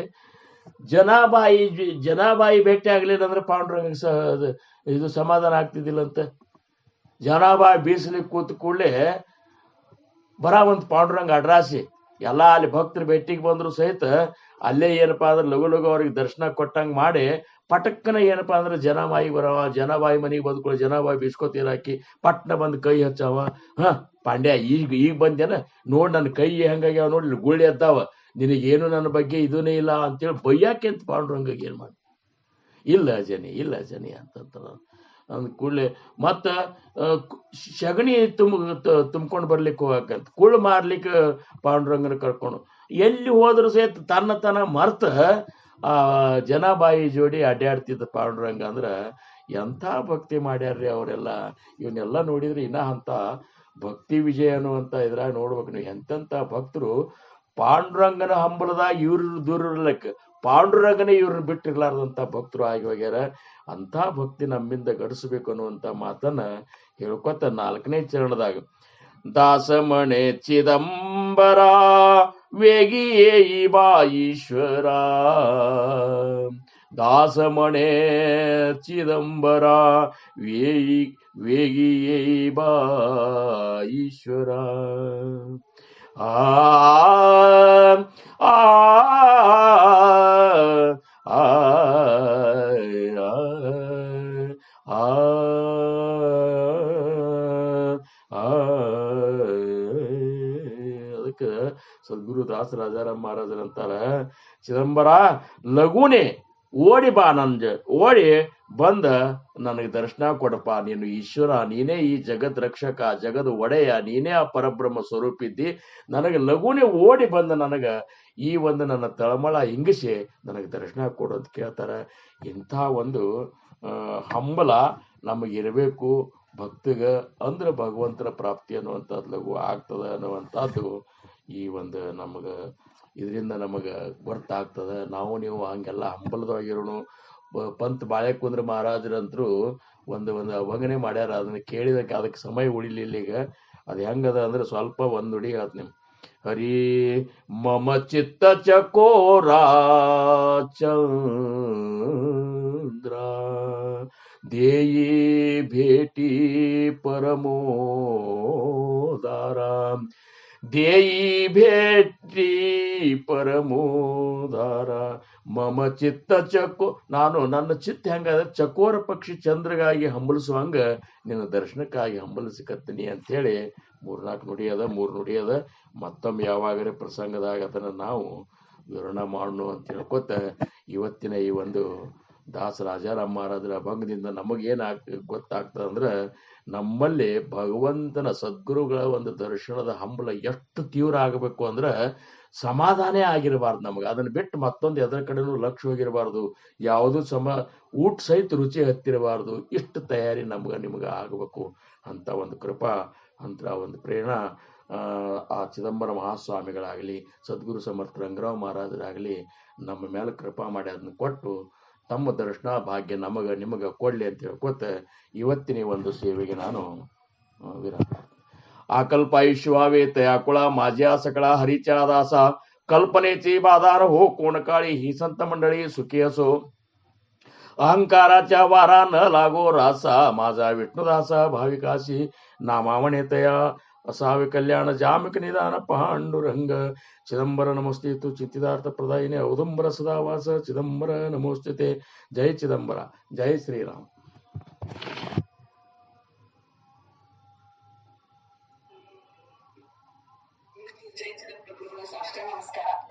ಜನಾಬಾಯಿ ಭೇಟಿ ಆಗ್ಲಿಲ್ಲ ಅಂದ್ರೆ ಪಾಂಡುರಂಗ ಇದು ಸಮಾಧಾನ ಆಗ್ತಿದ್ದಿಲ್ಲಂತ. ಜನಾಬಾಯಿ ಬೀಸಲಿಕ್ಕೆ ಕೂತ್ ಕೂಡಲೇ ಒಂದ್ ಪಾಂಡುರಂಗ ಅಡ್ರಾಸಿ ಎಲ್ಲಾ ಅಲ್ಲಿ ಭಕ್ತರು ಭೇಟಿಗೆ ಬಂದ್ರು ಸಹಿತ ಅಲ್ಲೇ ಏನಪ್ಪಾ ಅಂದ್ರೆ ಲಘು ಅವ್ರಿಗೆ ದರ್ಶನ ಕೊಟ್ಟಂಗ್ ಮಾಡಿ ಪಟಕ್ಕನ ಏನಪ್ಪಾ ಅಂದ್ರೆ ಜನಾಬಾಯಿ ಮನೆಗೆ ಬಂದ್ಕೊಳ್ಳಿ, ಜನಾಬಾಯಿ ಬಿಸ್ಕೋತೀರ ಹಾಕಿ ಪಟ್ನ ಬಂದ್ ಕೈ ಹಚ್ಚಾವ. ಪಾಂಡ್ಯ ಈಗ ಬಂದೇನ ನೋಡ್, ನನ್ನ ಕೈ ಹೆಂಗಾಗ್ಯಾವ ನೋಡಿ, ಗುಳ್ಳಿ ಎದ್ದಾವ, ನಿನಗೇನು ನನ್ನ ಬಗ್ಗೆ ಇದನ್ನೇ ಇಲ್ಲ ಅಂತೇಳಿ ಬಯ್ಯಾಕೆ ಅಂತ ಪಾಂಡುರಂಗ ಏನ್ ಮಾಡಿ ಇಲ್ಲ ಜನಿ ಅಂತ ಅಂದ್ ಕೂಡಲೇ ಮತ್ತ ಸಗಣಿ ತುಂಬ್ಕೊಂಡು ಬರ್ಲಿಕ್ಕೆ ಹೋಗಕಂತ ಕುಳ್ಳು ಮಾರ್ಲಿಕ್ಕೆ ಪಾಂಡುರಂಗನ ಕರ್ಕೊಂಡು ಎಲ್ಲಿ ಹೋದ್ರು ಸಹಿತ ತನ್ನ ಮರ್ತ ಆ ಜನಾಬಾಯಿ ಜೋಡಿ ಅಡ್ಡಾಡ್ತಿದ್ದ ಪಾಂಡುರಂಗ. ಅಂದ್ರ ಎಂಥ ಭಕ್ತಿ ಮಾಡ್ಯಾರ್ರಿ ಅವರೆಲ್ಲ. ಇವನ್ನೆಲ್ಲ ನೋಡಿದ್ರೆ ಇನ್ನ ಅಂತ ಭಕ್ತಿ ವಿಜಯ ಅನ್ನುವಂತ ಇದ್ರಾಗ ನೋಡ್ಬೇಕು ನೀವು. ಎಂತೆಂತ ಭಕ್ತರು ಪಾಂಡುರಂಗನ ಹಂಬಲದಾಗ ಇವ್ರ ದೂರಲಕ್ಕ, ಪಾಂಡುರಂಗನೇ ಇವ್ರನ್ನ ಬಿಟ್ಟಿರ್ಲಾರ್ದಂತ ಭಕ್ತರು ಆಗಿ ಹೋಗ್ಯಾರ. ಅಂತ ಭಕ್ತಿ ನಮ್ಮಿಂದ ಗಡಿಸ್ಬೇಕು ಅನ್ನುವಂತ ಮಾತನ್ನ ಹೇಳ್ಕೊತ 4ನೇ ಚರಣದಾಗ ದಾಸಮಣೆ ಚಿದಂಬರ ವೇಗಿಯೇ ಬಾ ಈಶ್ವರ, ದಾಸಮಣೆ ಚಿದಂಬರ ವೇಗಿಯೇ ಬಾ ಈಶ್ವರ. ಆ ಆ ಅದಕ್ಕೆ ಸದ್ಗುರು ದಾಸರಾಜಾರಾಮ್ ಮಹಾರಾಜರಂತಾರ, ಚಿದಂಬರ ಲಘುನೆ ಓಡಿ ಬಾ, ಓಡಿ ಬಂದ ನನಗೆ ದರ್ಶನ ಕೊಡಪ್ಪ. ನೀನು ಈಶ್ವರ, ನೀನೇ ಈ ಜಗತ್ ರಕ್ಷಕ, ಜಗದ ಒಡೆಯ, ನೀನೇ ಆ ಪರಬ್ರಹ್ಮ ಸ್ವರೂಪಿದ್ದಿ. ನನಗೆ ಲಘುನೆ ಓಡಿ ಬಂದ ನನಗ ಈ ಒಂದು ನನ್ನ ತಳಮಳ ಹಿಂಗಿಸಿ ನನಗೆ ದರ್ಶನ ಕೊಡು ಅಂತ ಕೇಳ್ತಾರ. ಇಂಥ ಒಂದು ಹಂಬಲ ನಮಗಿರಬೇಕು ಭಕ್ತಿಗ, ಅಂದ್ರೆ ಭಗವಂತನ ಪ್ರಾಪ್ತಿ ಅನ್ನುವಂಥದ್ದು ಲಘು ಆಗ್ತದ ಅನ್ನುವಂಥದ್ದು ಈ ಒಂದು ಇದರಿಂದ ನಮಗ ಗೊತ್ತಾಗ್ತದ. ನಾವು ನೀವು ಹಂಗೆಲ್ಲ ಹಂಬಲದೊಳಗಿರೋನು. ಪಂತ್ ಬಾಳೆಕುಂದ್ರ ಮಹಾರಾಜರಂತರೂ ಒಂದು ಅಭಂಗನೆ ಮಾಡ್ಯಾರ, ಅದನ್ನ ಕೇಳಿದಕ್ಕೆ ಅದಕ್ಕೆ ಸಮಯ ಉಳಿಲಿಲ್ಲ ಈಗ. ಅದು ಹೆಂಗದ ಅಂದ್ರೆ ಸ್ವಲ್ಪ ಒಂದ್ ನುಡಿ ಹೇಳ್ತ ನಿಮ್. ಹರಿ ಮಮ ಚಿತ್ತ ಚಕೋರ ಚಂದ್ರ ದೇಯಿ ಭೇಟಿ ಪರಮೋದಾರ, ದೇಯಿ ಭೇಟಿ ಪರಮೋದಾರ ಮಮ ಚಿತ್ತ ನನ್ನ ಚಿತ್ತ ಹೆಂಗ ಚಕೋರ ಪಕ್ಷಿ ಚಂದ್ರಗಾಗಿ ಹಂಬಲಿಸುವಂಗ ನಿನ್ನ ದರ್ಶನಕ್ಕಾಗಿ ಹಂಬಲಿಸಿಕತ್ತೀನಿ ಅಂತ ಹೇಳಿ 3 ನುಡಿ ಅದ. ಮತ್ತೊಮ್ಮೆ ಯಾವಾಗಲೇ ಪ್ರಸಂಗದಾಗ ಅದನ್ನ ನಾವು ವಿವರಣೆ ಮಾಡೋಣ ಅಂತ ಹೇಳ್ಕೊತ ಇವತ್ತಿನ ಈ ಒಂದು ದಾಸರಾಜಾರಾಮ್ ಮಹಾರಾಜರ ಅಭಂಗದಿಂದ ನಮಗೇನ್ ಗೊತ್ತಾಗ್ತದ ಅಂದ್ರ, ನಮ್ಮಲ್ಲಿ ಭಗವಂತನ ಸದ್ಗುರುಗಳ ಒಂದು ದರ್ಶನದ ಹಂಬಲ ಎಷ್ಟು ತೀವ್ರ ಆಗಬೇಕು ಅಂದ್ರ ಸಮಾಧಾನ ಆಗಿರಬಾರ್ದು ನಮಗೆ. ಅದನ್ನ ಬಿಟ್ಟು ಮತ್ತೊಂದು ಎದರ ಕಡೆನೂ ಲಕ್ಷ್ಯ ಹೋಗಿರಬಾರ್ದು, ಯಾವುದು ಊಟ ಸಹಿತ ರುಚಿ ಹತ್ತಿರಬಾರ್ದು. ಇಷ್ಟು ತಯಾರಿ ನಿಮ್ಗ ಆಗಬೇಕು ಅಂತ ಒಂದು ಕೃಪಾ ಅಂತ ಒಂದು ಪ್ರೇರಣಾ ಆ ಚಿದಂಬರ ಮಹಾಸ್ವಾಮಿಗಳಾಗಲಿ, ಸದ್ಗುರು ಸಮರ್ಥ ರಂಗರಾವ್ ಮಹಾರಾಜರಾಗಲಿ ನಮ್ಮ ಮೇಲೆ ಕೃಪಾ ಮಾಡಿ ಅದನ್ನ ಕೊಟ್ಟು ತಮ್ಮ ದರ್ಶನ ಭಾಗ್ಯ ನಿಮಗ ಕೊಡ್ಲಿ ಅಂತ ಹೇಳ್ಕೊತ ಇವತ್ತಿನ ಒಂದು ಸೇವೆಗೆ ನಾನು ವಿರಾಮ. ಆಕಲ್ಪಾಯುಷ್ಯವಾವೇತ ಯಾಕುಳ ಮಾಜ್ಯಾ ಸಕಳ ಹರಿಚಾ ದಾಸ कल्पनेची बाधा हो कोण काळी ही संत मंडळी सुखी असो. अहंकाराच्या वारा न लागो रासा माझा विष्णुदासा भाविकाशी नामावणे तया असावे कल्याण जामक निदान पांडुरंग. चिदंबर नमस्ते तू चित्तिदार्थ प्रदायिने औदुंबर सदावास चिदंबर नमोस्ते ते. जय चिदंबरा. जय श्रीराम.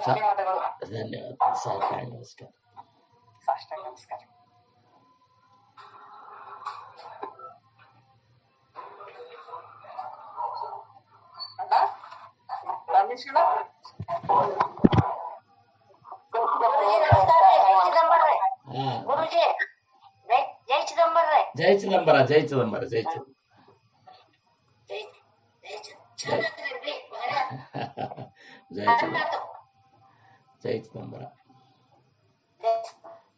ಧನ್ಯವಾದಗಳು. ಧನ್ಯವಾದ. ಸಾಷ್ಟಾಂಗ ನಮಸ್ಕಾರ. ಸಾಷ್ಟಾಂಗ ನಮಸ್ಕಾರ. ಅಣ್ಣ, ರಮೇಶ್ ಅಣ್ಣ? ಹಾ. ಗುರುಜಿ ಜೈ ಚಿದಂಬರ ಜೈ ಚಿದಂಬರ. ಜೈ ಚಿದಂಬರ. ಜೈ ಚಿದಂಬರ. ಜೈ ಚಿದಂಬರ. ಜೈ ಚಿದಂಬರ.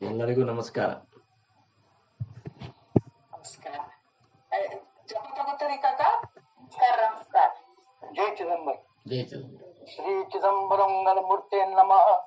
ಎಲ್ಲರಿಗೂ ನಮಸ್ಕಾರ. ನಮಸ್ಕಾರ. ಜಪ ತಗೋತೀರಿ ಕಾಕ? ನಮಸ್ಕಾರ. ಜೈ ಚಿದಂಬರ. ಜೈ ಚಿದಂಬರ. ಶ್ರೀ ಚಿದಂಬರಂಗಲ ಮೂರ್ತಿ ನಮಃ.